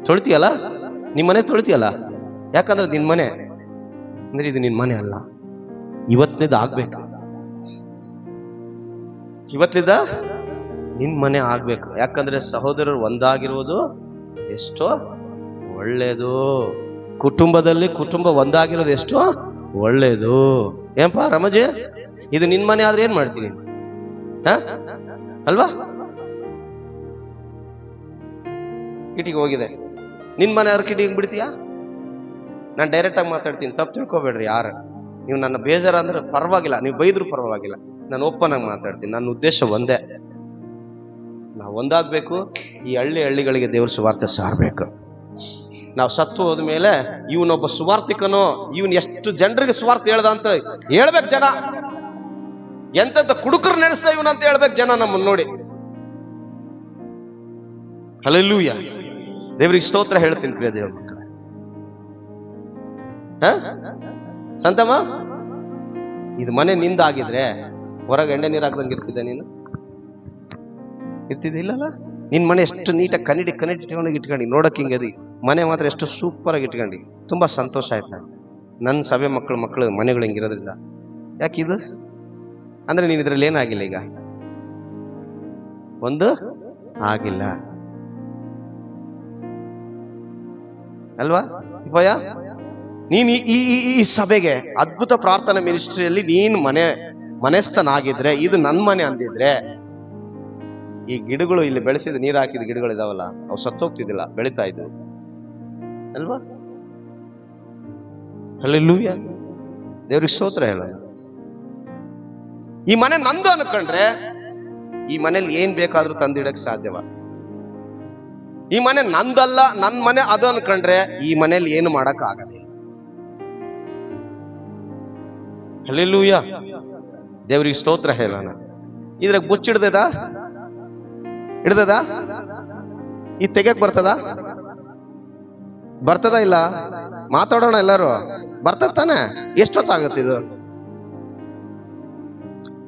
ತೊಳಿತೀಯಲ್ಲ? ನಿಮ್ ಮನೆ ತೊಳಿತೀಯಲ್ಲ? ಯಾಕಂದ್ರೆ ನಿನ್ ಮನೆ ಅಂದ್ರೆ ಇದು ನಿನ್ ಮನೆ ಅಲ್ಲ. ಇವತ್ತಿದ ಆಗ್ಬೇಕು, ಇವತ್ತಿದ ನಿನ್ ಮನೆ ಆಗ್ಬೇಕು. ಯಾಕಂದ್ರೆ ಸಹೋದರರು ಒಂದಾಗಿರುವುದು ಎಷ್ಟೋ ಒಳ್ಳೇದು. ಕುಟುಂಬದಲ್ಲಿ ಕುಟುಂಬ ಒಂದಾಗಿರೋದು ಎಷ್ಟೋ ಒಳ್ಳೇದು. ಏನಪ್ಪ ರಮಜೆ, ಇದು ನಿನ್ ಮನೆ ಆದ್ರೆ ಏನ್ ಮಾಡ್ತೀನಿ ಅಲ್ವಾ? ಕಿಟಿಗೆ ಹೋಗಿದೆ, ನಿನ್ ಮನೆ ಅವ್ರ ಕಿಟಿಗೆ ಬಿಡ್ತೀಯಾ? ನಾನು ಡೈರೆಕ್ಟ್ ಆಗಿ ಮಾತಾಡ್ತೀನಿ, ತಪ್ಪು ತಿಳ್ಕೊಬೇಡ್ರಿ. ಯಾರು ನೀವು ನನ್ನ ಬೇಜಾರ ಅಂದ್ರೆ ಪರವಾಗಿಲ್ಲ, ನೀವು ಬೈದ್ರು ಪರವಾಗಿಲ್ಲ, ನಾನು ಓಪನ್ ಆಗಿ ಮಾತಾಡ್ತೀನಿ. ನನ್ನ ಉದ್ದೇಶ ಒಂದೇ, ನಾವು ಒಂದಾಗ್ಬೇಕು. ಈ ಹಳ್ಳಿಗಳಿಗೆ ದೇವ್ರ ಸುವಾರ್ತೆ ಸಾರಬೇಕು. ನಾವು ಸತ್ತು ಹೋದ್ಮೇಲೆ ಇವನೊಬ್ಬ ಸುವಾರ್ತಿಕನು, ಇವನ್ ಎಷ್ಟು ಜನರಿಗೆ ಸುವಾರ್ತೆ ಹೇಳ್ದ ಅಂತ ಹೇಳ್ಬೇಕು ಜನ. ಎಂತ ಕುಡುಕರು ನಡೆಸ್ತಾ ಇವನಂತ ಹೇಳ್ಬೇಕು ಜನ ನಮ್ಮನ್ನು ನೋಡಿ. ಹಲ್ಲೆಲೂಯಾ. ದೇವರಿಗೆ ಸ್ತೋತ್ರ ಹೇಳ್ತೀನಿ ಪ್ರಿಯ ದೇವ್ರ ಮಕ್ಕಳೇ. ಸಂತಮ್ಮ, ಇದು ಮನೆ ನಿಂದಾಗಿದ್ರೆ ಹೊರಗೆ ಎಣ್ಣೆ ನೀರು ಹಾಕ್ದಂಗೆ ಇರ್ತಿದ್ದೆ ನೀನು? ಇರ್ತಿದ್ದೆ ಇಲ್ಲಲ್ಲ? ನಿನ್ ಮನೆ ಎಷ್ಟು ನೀಟಾಗಿ ಕನ್ನಡಿ ಇಟ್ಕೊಂಡು ನೋಡಕ್ ಹಿಂಗದಿ, ಮನೆ ಮಾತ್ರ ಎಷ್ಟು ಸೂಪರ್ ಆಗಿ ಇಟ್ಕೊಂಡು ತುಂಬಾ ಸಂತೋಷ ಆಯ್ತಾ. ನನ್ನ ಸಭೆ ಮಕ್ಕಳು ಮನೆಗಳು ಹಿಂಗಿರೋದ್ರಿಂದ. ಯಾಕಿದು ಅಂದ್ರೆ ನೀನ್ ಇದ್ರಲ್ಲಿ ಏನಾಗಿಲ್ಲ, ಈಗ ಒಂದು ಆಗಿಲ್ಲ ಅಲ್ವಾ ಭಯ? ನೀನ್ ಈ ಸಭೆಗೆ ಅದ್ಭುತ ಪ್ರಾರ್ಥನಾ ಮಿನಿಸ್ಟ್ರಿಯಲ್ಲಿ ನೀನ್ ಮನೆಸ್ಥನಾಗಿದ್ರೆ, ಇದು ನನ್ ಮನೆ ಅಂದಿದ್ರೆ, ಈ ಗಿಡಗಳು ಇಲ್ಲಿ ಬೆಳೆಸಿದ ನೀರು ಹಾಕಿದ ಗಿಡಗಳು ಇದಾವಲ್ಲ, ಅವು ಸತ್ತೋಗ್ತಿದ್ದಿಲ್ಲ, ಬೆಳಿತಾ ಇದ್ವು ಅಲ್ವಾ? ಹಲ್ಲೆಲೂಯಾ, ದೇವ್ರಿಗೆ ಸ್ತೋತ್ರ ಹೇಳ. ಈ ಮನೆ ನಂದು ಅನ್ಕೊಂಡ್ರೆ ಈ ಮನೇಲಿ ಏನ್ ಬೇಕಾದ್ರೂ ತಂದಿಡಕ್ ಸಾಧ್ಯವಾಗ್ತದೆ. ಈ ಮನೆ ನಂದಲ್ಲ, ನನ್ ಮನೆ ಅದು ಅನ್ಕೊಂಡ್ರೆ ಈ ಮನೇಲಿ ಏನು ಮಾಡಕ್ ಆಗಲ್ಲ. ಹಲ್ಲೆಲೂಯಾ, ದೇವ್ರಿಗೆ ಸ್ತೋತ್ರ ಹೇಳೋಣ. ಇದ್ರಾಗ ಬುಚ್ಚಿಡ್ದದ ಈ ತೆಗೆಯಕ್ ಬರ್ತದ ಇಲ್ಲ? ಮಾತಾಡೋಣ ಎಲ್ಲರೂ. ಬರ್ತದ ತಾನೆ? ಎಷ್ಟೊತ್ತಾಗತ್ತೆ ಇದು?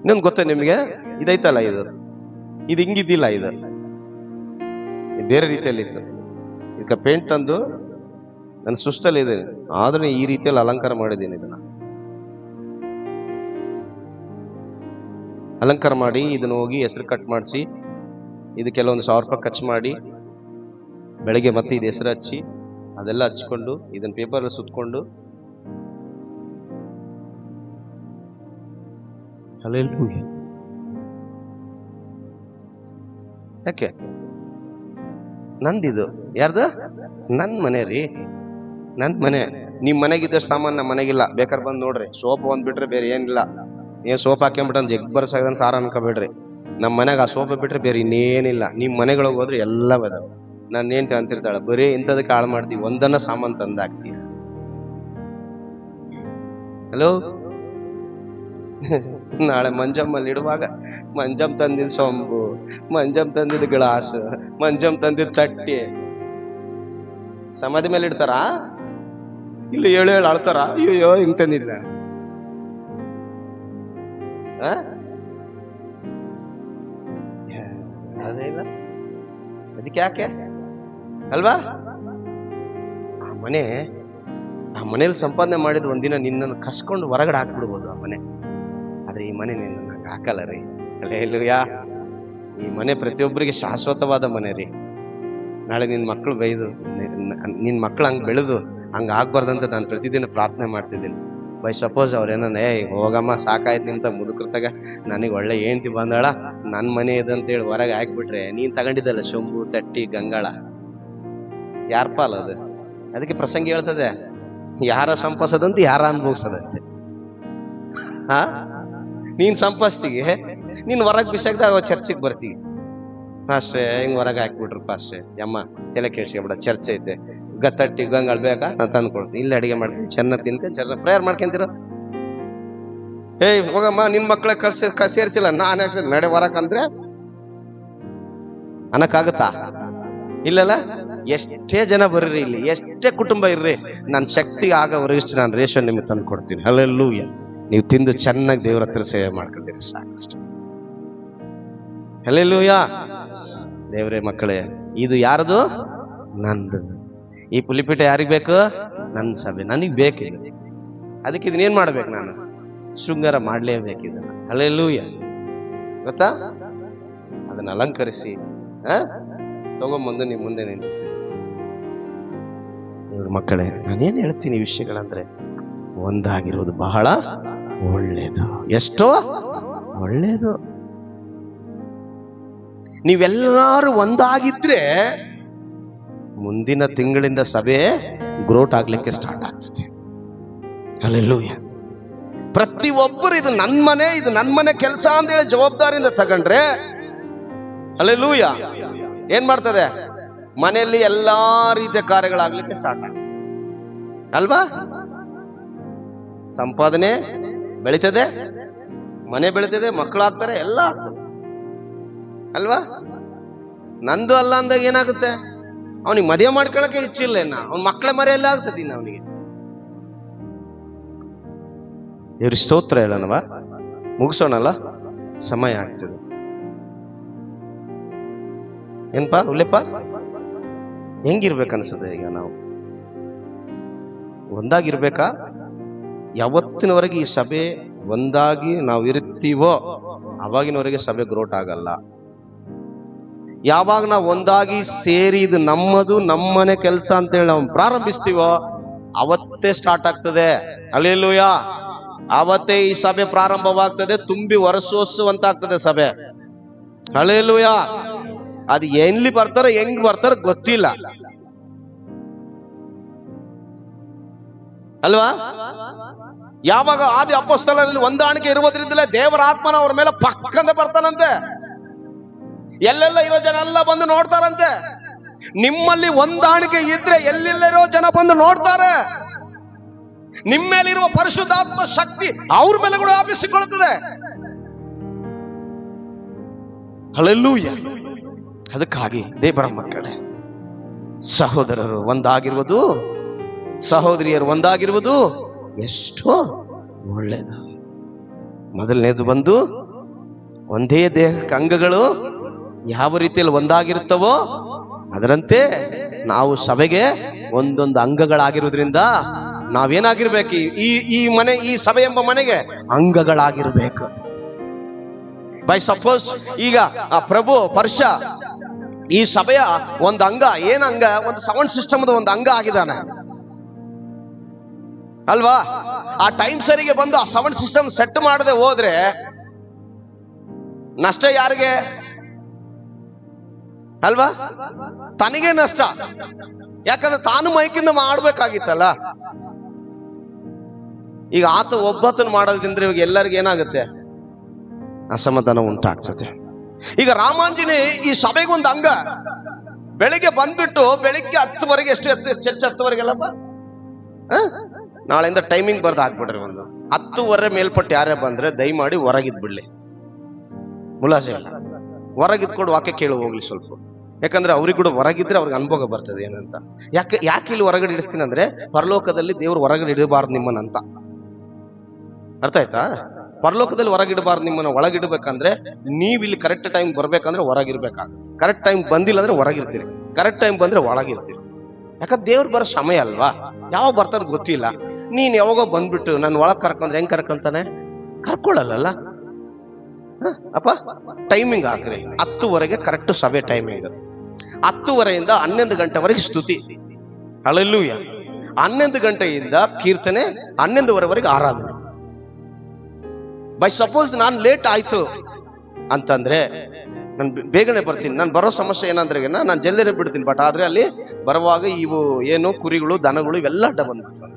ಇನ್ನೊಂದು ಗೊತ್ತ ನಿಮ್ಗೆ, ಇದೈತಲ್ಲ, ಇದು ಹಿಂಗಿದ್ದಿಲ್ಲ, ಇದು ಬೇರೆ ರೀತಿಯಲ್ಲಿ ಇತ್ತು. ಇದಕ್ಕೆ ಪೇಂಟ್ ತಂದು ನನ್ನ ಸುಸ್ತಲ್ಲಿ ಇದೆ, ಆದ್ರೆ ಈ ರೀತಿಯಲ್ಲಿ ಅಲಂಕಾರ ಮಾಡಿದ್ದೀನಿ. ಇದನ್ನ ಅಲಂಕಾರ ಮಾಡಿ ಇದನ್ನ ಹೋಗಿ ಹೆಸರು ಕಟ್ ಮಾಡಿಸಿ ಇದಕ್ಕೆ ಕೆಲವೊಂದು 1000 ರೂಪಾಯಿ ಖರ್ಚು ಮಾಡಿ ಬೆಳಗ್ಗೆ ಮತ್ತೆ ಇದು ಹೆಸರು ಹಚ್ಚಿ ಅದೆಲ್ಲ ಹಚ್ಕೊಂಡು ಇದನ್ನ ಪೇಪರ್ ಸುತ್ಕೊಂಡು ಯಾಕೆ ನಂದಿದು? ಯಾರ್ದು? ನನ್ ಮನೆ ರೀ, ನನ್ ಮನೆ. ನಿಮ್ ಮನೆಗಿದ್ದಷ್ಟು ಸಾಮಾನ್ ನಮ್ಮ ಮನೆಗಿಲ್ಲ. ಬೇಕಾದ್ರೆ ಬಂದ್ ನೋಡ್ರಿ, ಸೋಪ್ ಒಂದ್ ಬಿಟ್ರೆ ಬೇರೆ ಏನಿಲ್ಲ. ಏನ್ ಸೋಪ್ ಹಾಕ್ಬಿಟ್ಟ ಜಗ್ ಬರ್ಸಾಗದನ್ ಸಾರ ಅನ್ಕೋಬೇಡ್ರಿ. ನಮ್ಮ ಮನೆಗೆ ಆ ಸೋಪ್ ಬಿಟ್ರೆ ಬೇರೆ ಇನ್ನೇನಿಲ್ಲ. ನಿಮ್ ಮನೆಗಳಿಗೆ ಹೋದ್ರೆ ಎಲ್ಲ ಬದ. ನಾನು ಏನ್ ಅಂತಿರ್ತಾಳ, ಬರೀ ಇಂಥದಕ್ಕೆ ಹಾಳು ಮಾಡ್ತೀವಿ, ಒಂದನ್ನ ಸಾಮಾನ್ ತಂದು ಹಾಕ್ತೀವಿ. ಹಲೋ, ನಾಳೆ ಮಂಜಮ್ಮಲ್ಲಿ ಇಡುವಾಗ ಮಂಜಮ್ ತಂದಿದ್ ಸೊಂಬು, ಮಂಜಮ್ ತಂದಿದ್ ಗ್ಲಾಸ್, ಮಂಜಮ್ ತಂದಿದ್ ತಟ್ಟಿ ಸಮಾಧಿ ಮೇಲೆ ಇಡ್ತಾರ? ಇಲ್ಲಿ ಹೇಳು ಅಳ್ತಾರ, ಅಯ್ಯೋ ಹಿಂಗ್ ತಂದಿದ್ರ. ಅದೇ ಇಲ್ಲ, ಅದಕ್ಕೆ ಯಾಕೆ ಅಲ್ವಾ? ಆ ಮನೇಲಿ ಸಂಪಾದನೆ ಮಾಡಿದ ಒಂದಿನ ನಿನ್ನನ್ನು ಕಸ್ಕೊಂಡು ಹೊರಗಡೆ ಹಾಕ್ಬಿಡ್ಬೋದು ಆ ಮನೆ. ಆದ್ರೆ ಈ ಮನೆ ನಿನ್ನ ಹಾಕಲ್ಲ ರೀ. ಹಲ್ಲೆಲೂಯಾ. ಈ ಮನೆ ಪ್ರತಿಯೊಬ್ಬರಿಗೆ ಶಾಶ್ವತವಾದ ಮನೆ ರೀ. ನಾಳೆ ನಿನ್ ಮಕ್ಳು ನಿನ್ ಮಕ್ಳು ಹಂಗ್ ಬೆಳೆದು ಹಂಗ ಆಗ್ಬಾರ್ದಂತ ನಾನು ಪ್ರತಿದಿನ ಪ್ರಾರ್ಥನೆ ಮಾಡ್ತಿದ್ದೀನಿ. ಬೈ ಸಪೋಸ್ ಅವ್ರೇನ ಹೋಗಮ್ಮ ಸಾಕಾಯ್ತು ನಿಂತ ಮುದುಕರ್ತಾಗ ನನಗೆ ಒಳ್ಳೆ ಹೆಂಡ್ತಿ ಬಂದಾಳ, ನನ್ ಮನೆ ಇದಂತೇಳಿ ಹೊರಗೆ ಹಾಕ್ಬಿಟ್ರೆ ನೀನ್ ತಗೊಂಡಿದ್ದಲ್ಲ ಶೊಂಬು ತಟ್ಟಿ ಗಂಗಾಳ, ಯಾರ ಪಾಲ ಅದು? ಅದಕ್ಕೆ ಪ್ರಸಂಗ ಹೇಳ್ತದೆ, ಯಾರ ಸಂಪಾಸದಂತ ಯಾರ ಅನ್ಭೋಗ್ಸದಂತೆ. ನೀನ್ ಸಂಪಾಸ್ತಿಗೆ ನೀನ್ ಹೊರಗ್ ಬಿಸಾಕ್ದಾಗ ಚರ್ಚಿಗೆ ಬರ್ತೀವಿ. ಅಷ್ಟೇ ಹಿಂಗ್ ಹೊರಗೆ ಹಾಕ್ಬಿಟ್ರಪ್ಪ ಅಷ್ಟೇ. ಅಮ್ಮ ತಲೆ ಕೇಳ್ಸ್ಕೊಬಿಡ, ಚರ್ಚೆ ಐತೆ, ಗತ್ತಟ್ಟಿ ಗಂಗಾಳ ಬೇಕಾ ನಾನು ತಂದು ಕೊಡ್ತೀನಿ, ಇಲ್ಲಿ ಅಡಿಗೆ ಮಾಡ್ತೀನಿ, ಚೆನ್ನಾಗಿ ತಿನ್ಕ ಚೆನ್ನಾಗಿ ಪ್ರೇಯರ್ ಮಾಡ್ಕೊಂತೀರ. ಹೋಗಮ್ಮ ನಿನ್ ಮಕ್ಳ ಸೇರ್ಸಿಲ್ಲ, ನಾನು ಯಾಕೆ ನಡೆ ಹೊರಕಂದ್ರೆ ಅನ್ನಕ್ಕಾಗತ್ತಾ? ಇಲ್ಲಲ್ಲ. ಎಷ್ಟೇ ಜನ ಬರ್ರಿ ಇಲ್ಲಿ, ಎಷ್ಟೇ ಕುಟುಂಬ ಇರ್ರಿ, ನನ್ನ ಶಕ್ತಿ ಆಗವರೆಗಿಷ್ಟು ನಾನು ರೇಷನ್ ನಿಮ್ಗೆ ತಂದು ಕೊಡ್ತೀನಿ. ಹಲ್ಲೆಲೂಯಾ. ನೀವು ತಿಂದು ಚೆನ್ನಾಗಿ ದೇವ್ರ ಹತ್ರ ಸೇವೆ ಮಾಡ್ಕೊಂಡಿರಿ ಸಾಕಷ್ಟು. ಹಲ್ಲೆಲೂಯಾ. ದೇವ್ರೇ ಮಕ್ಕಳೇ, ಇದು ಯಾರದು? ನಂದು. ಈ ಪುಲಿಪೀಠ ಯಾರಿಗ್ ಬೇಕು? ನನ್ನ ಸಭೆ, ನನಗ್ ಬೇಕಿದೆ. ಅದಕ್ಕೆ ಇದನ್ನೇನ್ ಮಾಡ್ಬೇಕು? ನಾನು ಶೃಂಗಾರ ಮಾಡ್ಲೇಬೇಕಿದನ್ನ. ಹಲ್ಲೆಲೂಯಾ. ಗೊತ್ತಾ? ಅದನ್ನ ಅಲಂಕರಿಸಿ ತಗೊಂಬಂದು ನಿಮ್ ಮುಂದೆ ನಿಂತಿಸಿ. ಮಕ್ಕಳೇ, ನಾನೇನ್ ಹೇಳ್ತೀನಿ ವಿಷಯಗಳಂದ್ರೆ, ಒಂದಾಗಿರೋದು ಬಹಳ ಒಳ್ಳೇದು. ಎಷ್ಟೋ ಒಳ್ಳೇದು. ನೀವೆಲ್ಲರೂ ಒಂದಾಗಿದ್ರೆ ಮುಂದಿನ ತಿಂಗಳಿಂದ ಸಭೆ ಗ್ರೋಟ್ ಆಗ್ಲಿಕ್ಕೆ ಸ್ಟಾರ್ಟ್ ಆಗ್ತದೆ. ಹಲ್ಲೆಲೂಯಾ. ಪ್ರತಿಯೊಬ್ಬರು ಇದು ನನ್ ಮನೆ ಕೆಲಸ ಅಂತ ಹೇಳಿ ಜವಾಬ್ದಾರಿಯಿಂದ ತಗೊಂಡ್ರೆ, ಹಲ್ಲೆಲೂಯಾ, ಏನ್ ಮಾಡ್ತದೆ? ಮನೆಯಲ್ಲಿ ಎಲ್ಲಾ ರೀತಿಯ ಕಾರ್ಯಗಳಾಗ್ಲಿಕ್ಕೆ ಸ್ಟಾರ್ಟ್ ಆಗ್ತದೆ ಅಲ್ವಾ? ಸಂಪಾದನೆ ಬೆಳಿತದೆ, ಮನೆ ಬೆಳಿತದೆ, ಮಕ್ಕಳಾಗ್ತಾರೆ, ಎಲ್ಲ ಆಗ್ತದೆ ಅಲ್ವಾ? ನಂದು ಅಲ್ಲ ಅಂದಾಗ ಏನಾಗುತ್ತೆ? ಅವನಿಗೆ ಮದುವೆ ಮಾಡ್ಕೊಳಕ್ಕೆ ಇಚ್ಛಿಲ್ಲ, ಅವ್ನ ಮಕ್ಕಳ ಮರೆ ಎಲ್ಲ ಆಗ್ತದೆ. ಅವನಿಗೆ ದೇವ್ರ ಸ್ತೋತ್ರ ಹೇಳೋಣವ, ಮುಗಿಸೋಣಲ್ಲ, ಸಮಯ ಆಗ್ತದೆ. ಏನ್ಪಾ ಉಲ್ಲೇಪ, ಹೆಂಗಿರ್ಬೇಕನ್ಸುತ್ತೆ ಈಗ? ನಾವು ಒಂದಾಗಿರ್ಬೇಕಾ? ಯಾವತ್ತಿನವರೆಗೆ ಈ ಸಭೆ ಒಂದಾಗಿ ನಾವು ಇರ್ತೀವೋ ಅವಾಗಿನವರೆಗೆ ಸಭೆ ಗ್ರೋಟ್ ಆಗಲ್ಲ. ಯಾವಾಗ ನಾವು ಒಂದಾಗಿ ಸೇರಿ ಇದು ನಮ್ಮದು, ನಮ್ಮನೆ ಕೆಲಸ ಅಂತೇಳಿ ನಾವು ಪ್ರಾರಂಭಿಸ್ತೀವೋ ಅವತ್ತೇ ಸ್ಟಾರ್ಟ್ ಆಗ್ತದೆ. ಹಲ್ಲೆಲೂಯ. ಅವತ್ತೇ ಈ ಸಭೆ ಪ್ರಾರಂಭವಾಗ್ತದೆ, ತುಂಬಿ ವರ್ಷೋತ್ಸವ ಆಗ್ತದೆ ಸಭೆ. ಹಲ್ಲೆಲೂಯ. ಅದು ಎಲ್ಲಿ ಬರ್ತಾರೋ ಹೆಂಗ್ ಬರ್ತಾರೋ ಗೊತ್ತಿಲ್ಲ ಅಲ್ವಾ? ಯಾವಾಗ ಆದಿ ಅಪೊಸ್ತಲರಲ್ಲಿ ಹೊಂದಾಣಿಕೆ ಇರುವುದರಿಂದಲೇ ದೇವರ ಆತ್ಮನ ಅವ್ರ ಮೇಲೆ ಪಕ್ಕಂದ ಬರ್ತಾನಂತೆ. ಎಲ್ಲೆಲ್ಲ ಇರೋ ಜನ ಎಲ್ಲ ಬಂದು ನೋಡ್ತಾರಂತೆ. ನಿಮ್ಮಲ್ಲಿ ಹೊಂದಾಣಿಕೆ ಇದ್ರೆ ಎಲ್ಲೆಲ್ಲಿರೋ ಜನ ಬಂದು ನೋಡ್ತಾರೆ. ನಿಮ್ಮ ಮೇಲಿರುವ ಪರಿಶುದ್ಧಾತ್ಮ ಶಕ್ತಿ ಅವ್ರ ಮೇಲೆ ಕೂಡ ವ್ಯಾಪಿಸಿಕೊಳ್ಳುತ್ತದೆ. ಹಲ್ಲೆಲೂಯ. ಅದಕ್ಕಾಗಿ ದೇವರ ಮಕ್ಕಳೇ, ಸಹೋದರರು ಒಂದಾಗಿರುವುದು, ಸಹೋದರಿಯರು ಒಂದಾಗಿರುವುದು ಎಷ್ಟೋ ಒಳ್ಳೆಯದು. ಮೊದಲನೇದು ಬಂದು ಒಂದೇ ದೇಹಕ್ಕೆ ಅಂಗಗಳು ಯಾವ ರೀತಿಯಲ್ಲಿ ಒಂದಾಗಿರುತ್ತವೋ ಅದರಂತೆ ನಾವು ಸಭೆಗೆ ಒಂದೊಂದು ಅಂಗಗಳಾಗಿರುವುದರಿಂದ ನಾವೇನಾಗಿರ್ಬೇಕು? ಈ ಮನೆ, ಈ ಸಭೆ ಎಂಬ ಮನೆಗೆ ಅಂಗಗಳಾಗಿರ್ಬೇಕು. ಬೈ ಸಪೋಸ್ ಈಗ ಪ್ರಭು ಪರ್ಷ ಈ ಸಭೆಯ ಒಂದು ಅಂಗ, ಏನ್ ಅಂಗ? ಒಂದು ಸೌಂಡ್ ಸಿಸ್ಟಮ್ ಒಂದು ಅಂಗ ಆಗಿದ್ದಾನೆ ಅಲ್ವಾ? ಆ ಟೈಮ್ ಸರಿಗೆ ಬಂದು ಆ ಸೌಂಡ್ ಸಿಸ್ಟಮ್ ಸೆಟ್ ಮಾಡದೆ ಹೋದ್ರೆ ನಷ್ಟ ಯಾರಿಗೆ? ಅಲ್ವಾ? ತನಗೆ ನಷ್ಟ. ಯಾಕಂದ್ರೆ ತಾನು ಮೈಕಿಂದ ಮಾಡ್ಬೇಕಾಗಿತ್ತಲ್ಲ. ಈಗ ಆತ ಒಬ್ಬತನ ಮಾಡೋದ್ರಿಂದ ಇವಾಗ ಎಲ್ಲರಿಗೂ ಏನಾಗುತ್ತೆ? ಅಸಮಾಧಾನ ಉಂಟಾಗ್ತದೆ. ಈಗ ರಾಮಾಂಜನಿ ಈ ಸಭೆಗೆ ಒಂದು ಅಂಗ. ಬೆಳಿಗ್ಗೆ ಬಂದ್ಬಿಟ್ಟು ಬೆಳಿಗ್ಗೆ 10ವರೆಗೆ, ಎಷ್ಟು ಚರ್ಚ್ 10ವರೆಗೆಲ್ಲಪ್ಪ, ನಾಳೆಯಿಂದ ಟೈಮಿಂಗ್ ಬರ್ದು ಹಾಕ್ಬಿಡ್ರಿ. ಒಂದು 10ವರೆ ಮೇಲ್ಪಟ್ಟು ಯಾರೇ ಬಂದ್ರೆ ದಯಮಾಡಿ ಹೊರಗಿದ್ ಬಿಡ್ಲಿ, ಮುಲಾಸೆ ಇಲ್ಲ. ಹೊರಗಿದ್ಕೊಂಡು ವಾಕ್ಯ ಕೇಳಿ ಹೋಗ್ಲಿ ಸ್ವಲ್ಪ. ಯಾಕಂದ್ರೆ ಅವ್ರಿಗೆ ಕೂಡ ಹೊರಗಿದ್ರೆ ಅವ್ರಿಗೆ ಅನುಭವ ಬರ್ತದೆ ಏನಂತ. ಯಾಕೆ ಇಲ್ಲಿ ಹೊರಗಡೆ ಇಡಿಸ್ತೀನಿ ಅಂದ್ರೆ, ಪರಲೋಕದಲ್ಲಿ ದೇವ್ರು ಹೊರಗಡೆ ಇಡಬಾರ್ದು ನಿಮ್ಮನ್ನಂತ. ಅರ್ಥ ಆಯ್ತಾ? ಪರಲೋಕದಲ್ಲಿ ಹೊರಗಿಡಬಾರ್ದು ನಿಮ್ಮನ್ನ, ಒಳಗಿಡ್ಬೇಕಂದ್ರೆ ನೀವು ಇಲ್ಲಿ ಕರೆಕ್ಟ್ ಟೈಮ್ ಬರ್ಬೇಕಂದ್ರೆ ಹೊರಗಿರ್ಬೇಕಾಗುತ್ತೆ. ಕರೆಕ್ಟ್ ಟೈಮ್ ಬಂದಿಲ್ಲ ಅಂದ್ರೆ ಹೊರಗಿರ್ತೀರಿ, ಕರೆಕ್ಟ್ ಟೈಮ್ ಬಂದ್ರೆ ಒಳಗಿರ್ತೀರಿ. ಯಾಕಂದ್ರೆ ದೇವ್ರು ಬರೋ ಸಮಯ ಅಲ್ವಾ, ಯಾವಾಗ ಬರ್ತಾರ ಗೊತ್ತಿಲ್ಲ. ನೀನ್ ಯಾವಾಗೋ ಬಂದ್ಬಿಟ್ಟು ನನ್ನ ಒಳಗ್ ಕರ್ಕೊಂಡ್ರೆ ಹೆಂಗ್ ಕರ್ಕೊಂತಾನೆ? ಕರ್ಕೊಳ್ಳಲ್ಲ ಅಪ್ಪ. ಟೈಮಿಂಗ್ ಹಾಕ್ರಿ, 10ವರೆಗೆ ಕರೆಕ್ಟ್ ಸಭೆ ಟೈಮಿಂಗ್. 10ವರೆಯಿಂದ 11 ಗಂಟೆವರೆಗೆ ಸ್ತುತಿ. ಹಲ್ಲೆಲೂಯ. 11 ಗಂಟೆಯಿಂದ ಕೀರ್ತನೆ, 11ವರೆವರೆಗೆ ಆರಾಧನೆ. ಬೈ ಸಪೋಸ್ ನಾನು ಲೇಟ್ ಆಯ್ತು ಅಂತಂದ್ರೆ ನಾನು ಬೇಗನೆ ಬರ್ತೀನಿ. ನಾನು ಬರೋ ಸಮಸ್ಯೆ ಏನಂದ್ರೆ ನಾನು ಜಲ್ದಿನೇ ಬಿಡ್ತೀನಿ. ಬಟ್ ಆದ್ರೆ ಅಲ್ಲಿ ಬರುವಾಗ ಇವು ಏನು ಕುರಿಗಳು, ದನಗಳು ಇವೆಲ್ಲ ಅಡ್ಡ ಬಂದ್ಬಿಡ್ತಾವೆ.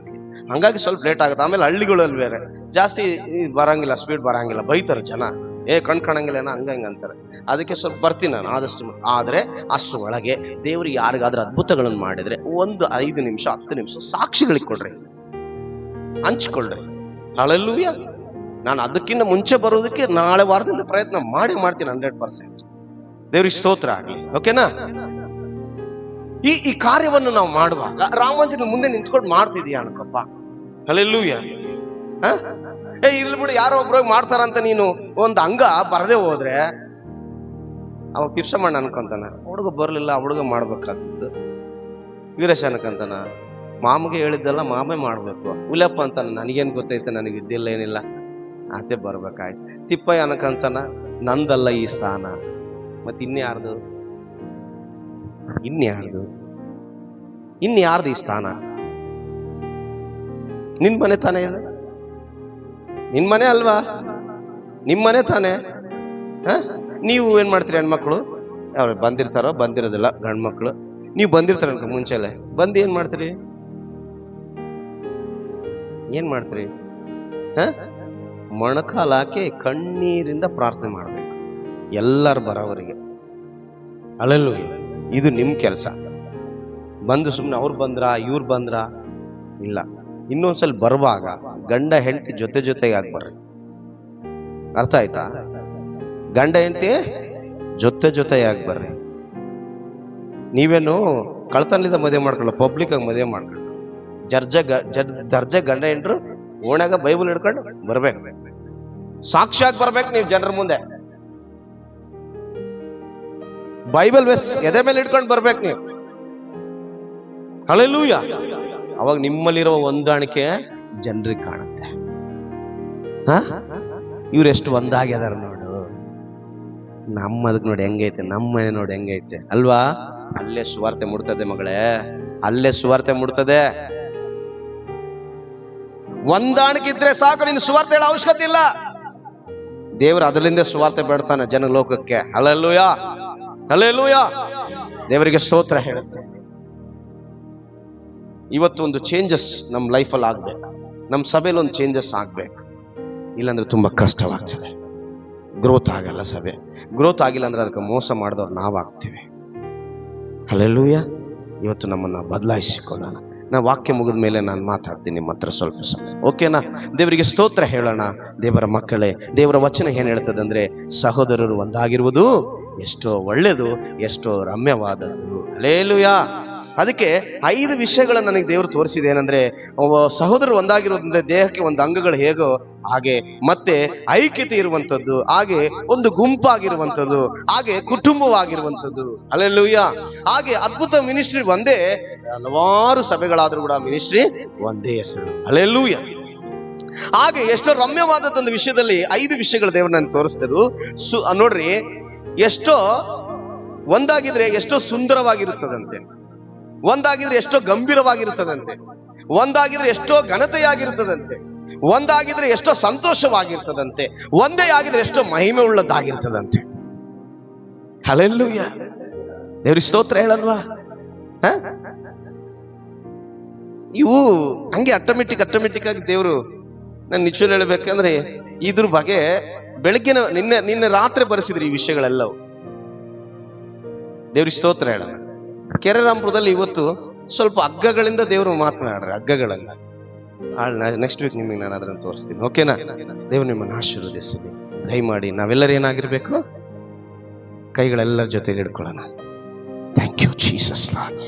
ಹಂಗಾಗಿ ಸ್ವಲ್ಪ ಲೇಟ್ ಆಗುತ್ತೆ. ಆಮೇಲೆ ಹಳ್ಳಿಗಳಲ್ಲಿ ಬೇರೆ ಜಾಸ್ತಿ ಬರಂಗಿಲ್ಲ, ಸ್ಪೀಡ್ ಬರಂಗಿಲ್ಲ, ಬೈತಾರೆ ಜನ. ಕಾಣಂಗಿಲ್ಲ ಏನೋ ಹಂಗ ಹಿಂಗ ಅಂತಾರೆ. ಅದಕ್ಕೆ ಸ್ವಲ್ಪ ಬರ್ತೀನಿ ನಾನು ಆದಷ್ಟು. ಆದ್ರೆ ಅಷ್ಟು ಒಳಗೆ ದೇವ್ರಿಗೆ ಯಾರಿಗಾದ್ರೂ ಅದ್ಭುತಗಳನ್ನು ಮಾಡಿದ್ರೆ ಒಂದು 5 ನಿಮಿಷ 10 ನಿಮಿಷ ಸಾಕ್ಷಿಗಳಿಗೆ ಕೊಡ್ರಿ, ಹಂಚ್ಕೊಳ್ರಿ. ಹಲ್ಲೆಲೂಯ. ನಾನು ಅದಕ್ಕಿಂತ ಮುಂಚೆ ಬರೋದಕ್ಕೆ ನಾಳೆ ವಾರದಿಂದ ಪ್ರಯತ್ನ ಮಾಡ್ತೀನಿ 100%. ದೇವ್ರಿಗೆ ಸ್ತೋತ್ರ ಆಗಲಿ. ಓಕೆನಾ? ಈ ಕಾರ್ಯವನ್ನು ನಾವು ಮಾಡುವಾಗ ರಾಮಾಂಜನ ಮುಂದೆ ನಿಂತ್ಕೊಂಡು ಮಾಡ್ತಿದೀಯ ಅನ್ಕಪ್ಪ. ಹಲ್ಲೆಲೂಯ. ಇಲ್ಲಿ ಬಿಡು, ಯಾರೋ ಒಬ್ರು ಮಾಡ್ತಾರಂತ ನೀನು ಒಂದು ಅಂಗ ಬರದೆ ಹೋದ್ರೆ ಅವಾಗ ತಿರ್ಸಮಣ್ಣ ಅನ್ಕೊಂತಾನ, ಹುಡುಗ ಬರ್ಲಿಲ್ಲ, ಹುಡುಗ ಮಾಡ್ಬೇಕಾಗ್ತಿದ್ದು. ವೀರೇಶ ಅನ್ಕಂತಾನ, ಮಾಮಗೆ ಹೇಳಿದ್ದಲ್ಲ ಮಾಮೇ ಮಾಡ್ಬೇಕು. ಉಲಪ್ಪ ಅಂತಾನ, ನನಗೇನ್ ಗೊತ್ತೈತೆ, ನನಗೆ ಇದ್ದಿಲ್ಲ ಏನಿಲ್ಲ, ಅದೇ ಬರ್ಬೇಕಾಯ್ತು. ತಿಪ್ಪಯ್ಯ ಅನ್ಕಂತಾನ, ನಂದಲ್ಲ ಈ ಸ್ಥಾನ. ಮತ್ತೆ ಇನ್ಯಾರ್ದು ಈ ಸ್ಥಾನ? ನಿನ್ ಮನೆ ತಾನೇ ಇದು, ನಿನ್ ಮನೆ ಅಲ್ವಾ? ನಿಮ್ಮನೆ ತಾನೇ. ನೀವು ಏನ್ ಮಾಡ್ತೀರಿ? ಹೆಣ್ಮಕ್ಳು ಅವ್ರು ಬಂದಿರ್ತಾರೋ, ಬಂದಿರೋದಿಲ್ಲ ಗಂಡ್ಮಕ್ಳು. ನೀವು ಬಂದಿರ್ತಾರ ಮುಂಚೆಲೆ ಬಂದು ಏನ್ ಮಾಡ್ತೀರಿ? ಮೊಣಕಾಲು ಹಾಕಿ ಕಣ್ಣೀರಿಂದ ಪ್ರಾರ್ಥನೆ ಮಾಡ್ಬೇಕು ಎಲ್ಲರೂ ಬರೋವರಿಗೆ. ಹಲ್ಲೆಲೂಯ. ಇದು ನಿಮ್ ಕೆಲಸ. ಬಂದು ಸುಮ್ಮನೆ ಅವ್ರು ಬಂದ್ರ ಇವ್ರು ಬಂದ್ರ ಇಲ್ಲ. ಇನ್ನೊಂದ್ಸಲ ಬರುವಾಗ ಗಂಡ ಹೆಂಡತಿ ಜೊತೆಗೆ ಆಗಿ ಬರ್ರಿ. ಅರ್ಥ ಆಯ್ತಾ? ಗಂಡ ಹೆಂಡತಿ ಜೊತೆಯಾಗಿ ಬರ್ರಿ. ನೀವೇನು ಕಳ್ತನದಿಂದ ಮದುವೆ ಮಾಡ್ಕೊಳ್ಳ, ಪಬ್ಲಿಕ್ ಆಗಿ ಮದುವೆ ಮಾಡ್ಕೊಳ್ಳ. ದರ್ಜೆ ಗಂಡ ಹೆಂಡ್ರು ಓಣ್ಯಾಗ ಬೈಬಲ್ ಹಿಡ್ಕೊಂಡು ಬರ್ಬೇಕು, ಸಾಕ್ಷಿಯಾಗಿ ಬರ್ಬೇಕು ನೀವು ಜನರ ಮುಂದೆ. ಬೈಬಲ್ ಎದೆ ಮೇಲೆ ಹಿಡ್ಕೊಂಡು ಬರ್ಬೇಕು ನೀವು. ಹಲ್ಲೆಲೂಯ. ಅವಾಗ ನಿಮ್ಮಲ್ಲಿರುವ ಹೊಂದಾಣಿಕೆ ಜನರಿಗೆ ಕಾಣುತ್ತೆ. ಇವ್ರೆಷ್ಟು ಒಂದಾಗ್ಯದಾರ ನೋಡು, ನಮ್ಮದಕ್ ನೋಡಿ ಹೆಂಗೈತೆ, ನಮ್ಮ ಮನೆ ನೋಡಿ ಹೆಂಗೈತೆ ಅಲ್ವಾ? ಅಲ್ಲೇ ಸುವಾರ್ತೆ ಮುಡ್ತದೆ ಮಗಳೇ, ಅಲ್ಲೇ ಸುವಾರ್ತೆ ಮುಡ್ತದೆ. ಹೊಂದಾಣಿಕೆ ಇದ್ರೆ ಸಾಕು, ನೀನು ಸುವಾರ್ತೆ ಹೇಳೋ ಅವಶ್ಯಕತೆ ಇಲ್ಲ. ದೇವರು ಅದರಿಂದ ಸುವಾರ್ತೆ ಬೇಡ್ತಾನೆ ಜನ ಲೋಕಕ್ಕೆ. Hallelujah, hallelujah. ದೇವರಿಗೆ ಸ್ತೋತ್ರ ಹೇಳುತ್ತೆ. ಇವತ್ತು ಒಂದು ಚೇಂಜಸ್ ನಮ್ಮ ಲೈಫಲ್ಲಿ ಆಗ್ಬೇಕು, ನಮ್ಮ ಸಭೆಯಲ್ಲಿ ಒಂದು ಚೇಂಜಸ್ ಆಗ್ಬೇಕು. ಇಲ್ಲಾಂದ್ರೆ ತುಂಬಾ ಕಷ್ಟವಾಗ್ತದೆ. ಗ್ರೋತ್ ಆಗಲ್ಲ, ಸಭೆ ಗ್ರೋತ್ ಆಗಿಲ್ಲ ಅಂದ್ರೆ ಅದಕ್ಕೆ ಮೋಸ ಮಾಡಿದವ್ರು ನಾವಾಗ್ತೀವಿ. ಹಲ್ಲೆಲೂಯ. ಇವತ್ತು ನಮ್ಮನ್ನ ಬದಲಾಯಿಸಿಕೊಳ್ಳೋಣ. ನಾ ವಾಕ್ಯ ಮುಗಿದ ಮೇಲೆ ನಾನು ಮಾತಾಡ್ತೀನಿ ನಿಮ್ಮ ಹತ್ರ ಸ್ವಲ್ಪ ಸಮಯ, ಓಕೆನಾ? ದೇವರಿಗೆ ಸ್ತೋತ್ರ ಹೇಳೋಣ. ದೇವರ ಮಕ್ಕಳೇ, ದೇವರ ವಚನ ಏನ್ ಹೇಳ್ತದೆ ಅಂದ್ರೆ, ಸಹೋದರರು ಒಂದಾಗಿರುವುದು ಎಷ್ಟೋ ಒಳ್ಳೆಯದು, ಎಷ್ಟೋ ರಮ್ಯವಾದದ್ದು. ಹಲ್ಲೆಲೂಯಾ. ಅದಕ್ಕೆ 5 ವಿಷಯಗಳನ್ನ ನನಗೆ ದೇವರು ತೋರಿಸಿದೆ. ಏನಂದ್ರೆ, ಸಹೋದರರು ಒಂದಾಗಿರೋದ್ರಿಂದ ದೇಹಕ್ಕೆ ಒಂದು ಅಂಗಗಳು ಹೇಗೋ ಹಾಗೆ, ಮತ್ತೆ ಐಕ್ಯತೆ ಇರುವಂತದ್ದು, ಹಾಗೆ ಒಂದು ಗುಂಪಾಗಿರುವಂಥದ್ದು, ಹಾಗೆ ಕುಟುಂಬವಾಗಿರುವಂಥದ್ದು. ಹಲ್ಲೆಲೂಯಾ. ಹಾಗೆ ಅದ್ಭುತ ಮಿನಿಸ್ಟ್ರಿ ಒಂದೇ, ಹಲವಾರು ಸಭೆಗಳಾದ್ರೂ ಕೂಡ ಮಿನಿಸ್ಟ್ರಿ ಒಂದೇ ಹೆಸರು. ಹಲ್ಲೆಲೂಯಾ. ಹಾಗೆ ಎಷ್ಟೋ ರಮ್ಯವಾದದ್ದೊಂದು ವಿಷಯದಲ್ಲಿ 5 ವಿಷಯಗಳು ದೇವರು ನನಗೆ ತೋರಿಸಿದರು. ನೋಡ್ರಿ, ಎಷ್ಟೋ ಒಂದಾಗಿದ್ರೆ ಎಷ್ಟೋ ಸುಂದರವಾಗಿರುತ್ತದಂತೆ, ಒಂದಾಗಿದ್ರೆ ಎಷ್ಟೋ ಗಂಭೀರವಾಗಿರುತ್ತದಂತೆ, ಒಂದಾಗಿದ್ರೆ ಎಷ್ಟೋ ಘನತೆಯಾಗಿರ್ತದಂತೆ, ಒಂದಾಗಿದ್ರೆ ಎಷ್ಟೋ ಸಂತೋಷವಾಗಿರ್ತದಂತೆ, ಒಂದೇ ಆಗಿದ್ರೆ ಎಷ್ಟೋ ಮಹಿಮೆ ಉಳ್ಳದ್ದಾಗಿರ್ತದಂತೆ. ಹಲ್ಲೆಲೂಯಾ. ದೇವ್ರಿಗೆ ಸ್ತೋತ್ರ ಹೇಳಲ್ವಾ? ಇವು ಹಂಗೆ ಆಟೋಮೆಟಿಕ್ ಆಗಿ ದೇವರು, ನಾನು ನಿಜ ಹೇಳ್ಬೇಕಂದ್ರೆ ಇದ್ರ ಬಗ್ಗೆ ಬೆಳಗ್ಗಿನ ನಿನ್ನೆ ರಾತ್ರಿ ಬರೆಸಿದ್ರಿ ಈ ವಿಷಯಗಳೆಲ್ಲವು. ದೇವ್ರಿಗೆ ಸ್ತೋತ್ರ ಹೇಳೋಣ. ಕೆರೆರಾಂಪುರದಲ್ಲಿ ಇವತ್ತು ಸ್ವಲ್ಪ ಹಗ್ಗಗಳಿಂದ ದೇವರು ಮಾತನಾಡ್ರಿ, ಹಗ್ಗಗಳನ್ನ. ನೆಕ್ಸ್ಟ್ ವೀಕ್ ನಿಮಗೆ ನಾನು ಅದನ್ನು ತೋರಿಸ್ತೀನಿ, ಓಕೆನಾ? ದೇವ್ರು ನಿಮ್ಮನ್ನು ಆಶೀರ್ವದಿಸಲಿ. ದಯಮಾಡಿ ನಾವೆಲ್ಲರೂ ಏನಾಗಿರ್ಬೇಕು, ಕೈಗಳೆಲ್ಲರ ಜೊತೆಲಿ ಹಿಡ್ಕೊಳ್ಳೋಣ. Thank you Jesus Lord.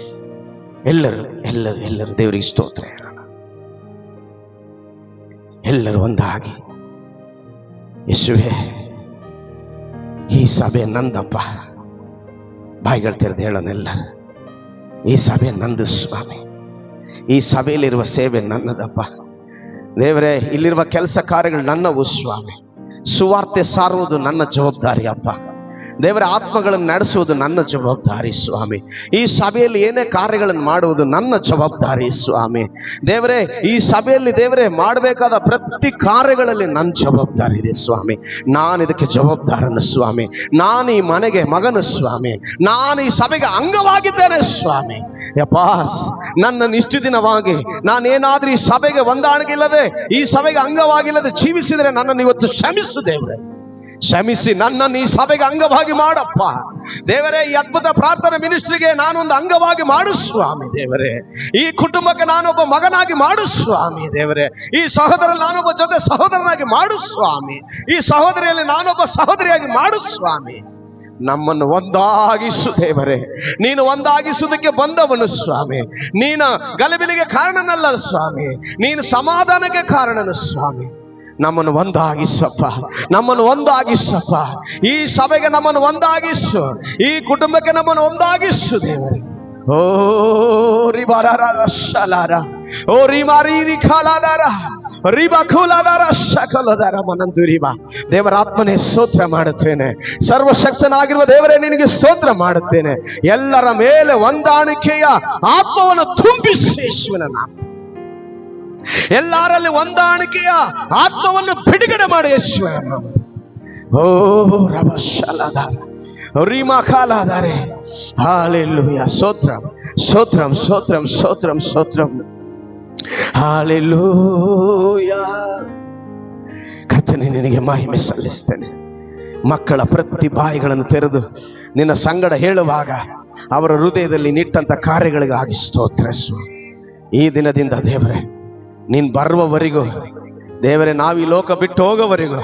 ಎಲ್ಲರೂ ದೇವರಿಗೆ ಸ್ತೋತ್ರ ಹೇಳೋಣ. ಎಲ್ಲರೂ ಒಂದಾಗಿ, ಯೇಸುವೇ ಈ ಸಭೆ ನಂದಪ್ಪ. ಬಾಯಿಗಳು ತೆರೆದು ಹೇಳೋಣ ಎಲ್ಲರೂ, ಈ ಸಭೆ ನಂದು ಸ್ವಾಮಿ, ಈ ಸಭೆಯಲ್ಲಿರುವ ಸೇವೆ ನನ್ನದಪ್ಪ. ದೇವರೇ, ಇಲ್ಲಿರುವ ಕೆಲಸ ಕಾರ್ಯಗಳು ನನ್ನವು ಸ್ವಾಮಿ. ಸುವಾರ್ತೆ ಸಾರುವುದು ನನ್ನ ಜವಾಬ್ದಾರಿ ಅಪ್ಪ. ದೇವರ ಆತ್ಮಗಳನ್ನು ನಡೆಸುವುದು ನನ್ನ ಜವಾಬ್ದಾರಿ ಸ್ವಾಮಿ. ಈ ಸಭೆಯಲ್ಲಿ ಏನೇ ಕಾರ್ಯಗಳನ್ನು ಮಾಡುವುದು ನನ್ನ ಜವಾಬ್ದಾರಿ ಸ್ವಾಮಿ. ದೇವರೇ, ಈ ಸಭೆಯಲ್ಲಿ ದೇವರೇ ಮಾಡಬೇಕಾದ ಪ್ರತಿ ಕಾರ್ಯಗಳಲ್ಲಿ ನನ್ನ ಜವಾಬ್ದಾರಿ ಇದೆ ಸ್ವಾಮಿ. ನಾನು ಇದಕ್ಕೆ ಜವಾಬ್ದಾರನು ಸ್ವಾಮಿ. ನಾನು ಈ ಮನೆಗೆ ಮಗನು ಸ್ವಾಮಿ. ನಾನು ಈ ಸಭೆಗೆ ಅಂಗವಾಗಿದ್ದೇನೆ ಸ್ವಾಮಿ. ಯಪ್ಪಾ, ನನ್ನನ್ನು ಇಷ್ಟು ದಿನವಾಗಿ ನಾನೇನಾದ್ರೂ ಈ ಸಭೆಗೆ ಹೊಂದಾಣಿಕೆ ಇಲ್ಲದೆ, ಈ ಸಭೆಗೆ ಅಂಗವಾಗಿಲ್ಲದೆ ಜೀವಿಸಿದರೆ ನನ್ನನ್ನು ಇವತ್ತು ಕ್ಷಮಿಸು ದೇವರೇ. ಕ್ಷಮಿಸಿ ನನ್ನನ್ನು ಈ ಸಭೆಗೆ ಅಂಗವಾಗಿ ಮಾಡಪ್ಪ ದೇವರೇ. ಈ ಅದ್ಭುತ ಪ್ರಾರ್ಥನಾ ಮಿನಿಸ್ಟ್ರಿಗೆ ನಾನೊಂದು ಅಂಗವಾಗಿ ಮಾಡು ಸ್ವಾಮಿ ದೇವರೇ. ಈ ಕುಟುಂಬಕ್ಕೆ ನಾನೊಬ್ಬ ಮಗನಾಗಿ ಮಾಡು ಸ್ವಾಮಿ ದೇವರೇ. ಈ ಸಹೋದರಲ್ಲಿ ನಾನೊಬ್ಬ ಜೊತೆ ಸಹೋದರನಾಗಿ ಮಾಡು ಸ್ವಾಮಿ. ಈ ಸಹೋದರಿಯಲ್ಲಿ ನಾನೊಬ್ಬ ಸಹೋದರಿಯಾಗಿ ಮಾಡು ಸ್ವಾಮಿ. ನಮ್ಮನ್ನು ಒಂದಾಗಿಸು ದೇವರೇ. ನೀನು ಒಂದಾಗಿಸುವುದಕ್ಕೆ ಬಂದವನು ಸ್ವಾಮಿ. ನೀನು ಗಲಿಬಿಲಿಗೆ ಕಾರಣನಲ್ಲ ಸ್ವಾಮಿ, ನೀನು ಸಮಾಧಾನಕ್ಕೆ ಕಾರಣನು ಸ್ವಾಮಿ. ನಮ್ಮನ್ನು ಒಂದಾಗಿಸಪ್ಪ, ನಮ್ಮನ್ನು ಒಂದಾಗಿಸಪ್ಪ. ಈ ಸಭೆಗೆ ನಮ್ಮನ್ನು ಒಂದಾಗಿಸು, ಈ ಕುಟುಂಬಕ್ಕೆ ನಮ್ಮನ್ನು ಒಂದಾಗಿಸು ದೇವರೇ. ಓ ರಿಬಾರಾರ ಓ ರಿಮಾರಿ ಖಾಲಾದಾರ ರಿಬಾಖುಲಾದಾರ ಶಕಲದಾರ ಮನಂದುರಿಬಾ. ದೇವರ ಆತ್ಮನೇ ಸ್ತೋತ್ರ ಮಾಡುತ್ತೇನೆ. ಸರ್ವಶಕ್ತನಾಗಿರುವ ದೇವರೇ, ನಿನಗೆ ಸ್ತೋತ್ರ ಮಾಡುತ್ತೇನೆ. ಎಲ್ಲರ ಮೇಲೆ ಹೊಂದಾಣಿಕೆಯ ಆತ್ಮವನ್ನು ತುಂಬಿಸಿ ಯೇಸುವಿನ ನಾಮ. ಎಲ್ಲರಲ್ಲಿ ಹೊಂದಾಣಿಕೆಯ ಆತ್ಮವನ್ನು ಬಿಡುಗಡೆ ಮಾಡಿ ಯೇಸುವಿನ ನಾಮ. ಓ ರಬಶಲದಾರ ರಿಮಾಖಾಲಾದಾರೆ. ಹಲ್ಲೆಲೂಯಾ. ಸ್ತೋತ್ರಂ ಸ್ತೋತ್ರಂ ಸ್ತೋತ್ರಂ ಸ್ತೋತ್ರಂ ಸ್ತೋತ್ರಂ. ಹಲ್ಲೆಲೂಯಾ. ಕರ್ತನೇ, ನಿನಗೆ ಮಹಿಮೆ ಸಲ್ಲಿಸ್ತೇನೆ. ಮಕ್ಕಳ ಪ್ರತಿ ಬಾಯಿಗಳನ್ನು ತೆರೆದು ನಿನ್ನ ಸಂಗಡ ಹೇಳುವಾಗ ಅವರ ಹೃದಯದಲ್ಲಿ ನಿಟ್ಟಂತ ಕಾರ್ಯಗಳಿಗಾಗಿ ಸ್ತೋತ್ರ ಸ್ವಾಮಿ. ಈ ದಿನದಿಂದ ದೇವರೇ, ನೀನ್ ಬರುವವರೆಗೂ ದೇವರೇ, ನಾವು ಈ ಲೋಕ ಬಿಟ್ಟು ಹೋಗೋವರೆಗೂ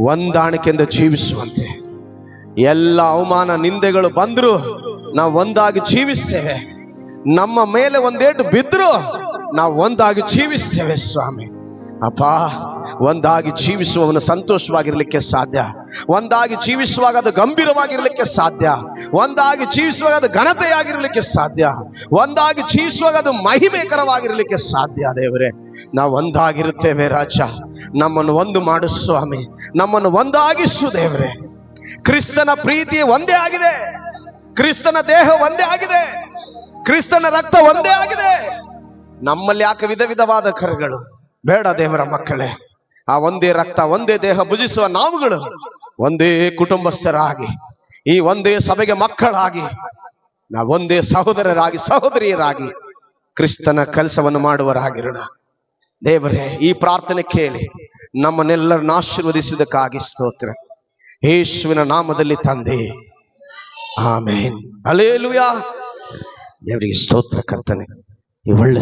ಹೊಂದಾಣಿಕೆಯಿಂದ ಜೀವಿಸುವಂತೆ. ಎಲ್ಲ ಅವಮಾನ ನಿಂದೆಗಳು ಬಂದ್ರು ನಾವು ಒಂದಾಗಿ ಜೀವಿಸ್ತೇವೆ. ನಮ್ಮ ಮೇಲೆ ಒಂದೇಟು ಬಿದ್ರು ನಾವು ಒಂದಾಗಿ ಜೀವಿಸ್ತೇವೆ ಸ್ವಾಮಿ. ಅಪ್ಪ, ಒಂದಾಗಿ ಜೀವಿಸುವವನು ಸಂತೋಷವಾಗಿರ್ಲಿಕ್ಕೆ ಸಾಧ್ಯ. ಒಂದಾಗಿ ಜೀವಿಸುವಾಗ ಅದು ಗಂಭೀರವಾಗಿರ್ಲಿಕ್ಕೆ ಸಾಧ್ಯ. ಒಂದಾಗಿ ಜೀವಿಸುವಾಗ ಅದು ಘನತೆಯಾಗಿರ್ಲಿಕ್ಕೆ ಸಾಧ್ಯ. ಒಂದಾಗಿ ಜೀವಿಸುವಾಗ ಅದು ಮಹಿಮೆಕರವಾಗಿರ್ಲಿಕ್ಕೆ ಸಾಧ್ಯ. ದೇವರೇ, ನಾವು ಒಂದಾಗಿರುತ್ತೇವೆ ರಾಜ. ನಮ್ಮನ್ನು ಒಂದು ಮಾಡು ಸ್ವಾಮಿ, ನಮ್ಮನ್ನು ಒಂದಾಗಿಸು ದೇವರೇ. ಕ್ರಿಸ್ತನ ಪ್ರೀತಿ ಒಂದೇ ಆಗಿದೆ, ಕ್ರಿಸ್ತನ ದೇಹ ಒಂದೇ ಆಗಿದೆ, ಕ್ರಿಸ್ತನ ರಕ್ತ ಒಂದೇ ಆಗಿದೆ. ನಮ್ಮಲ್ಲಿ ಯಾಕೆ ವಿಧ ವಿಧವಾದ ಕರುಗಳು? ಬೇಡ ದೇವರ ಮಕ್ಕಳೇ, ಆ ಒಂದೇ ರಕ್ತ ಒಂದೇ ದೇಹ ಭುಜಿಸುವ ನಾವುಗಳು ಒಂದೇ ಕುಟುಂಬಸ್ಥರಾಗಿ, ಈ ಒಂದೇ ಸಭೆಗೆ ಮಕ್ಕಳಾಗಿ, ನಾವೊಂದೇ ಸಹೋದರರಾಗಿ ಸಹೋದರಿಯರಾಗಿ ಕ್ರಿಸ್ತನ ಕೆಲಸವನ್ನು ಮಾಡುವರಾಗಿರೋಣ. ದೇವರೇ, ಈ ಪ್ರಾರ್ಥನೆ ಕೇಳಿ ನಮ್ಮನ್ನೆಲ್ಲರನ್ನು ಆಶೀರ್ವದಿಸಿದ್ದಕ್ಕಾಗಿ ಸ್ತೋತ್ರ. ಯೇಸುವಿನ ನಾಮದಲ್ಲಿ ತಂದೆ, ಆಮೇನ್. ಹಲ್ಲೆಲೂಯಾ. ದೇವರಿಗೆ ಸ್ತೋತ್ರ. ಕರ್ತನೆ, ಈ ಒಳ್ಳೆ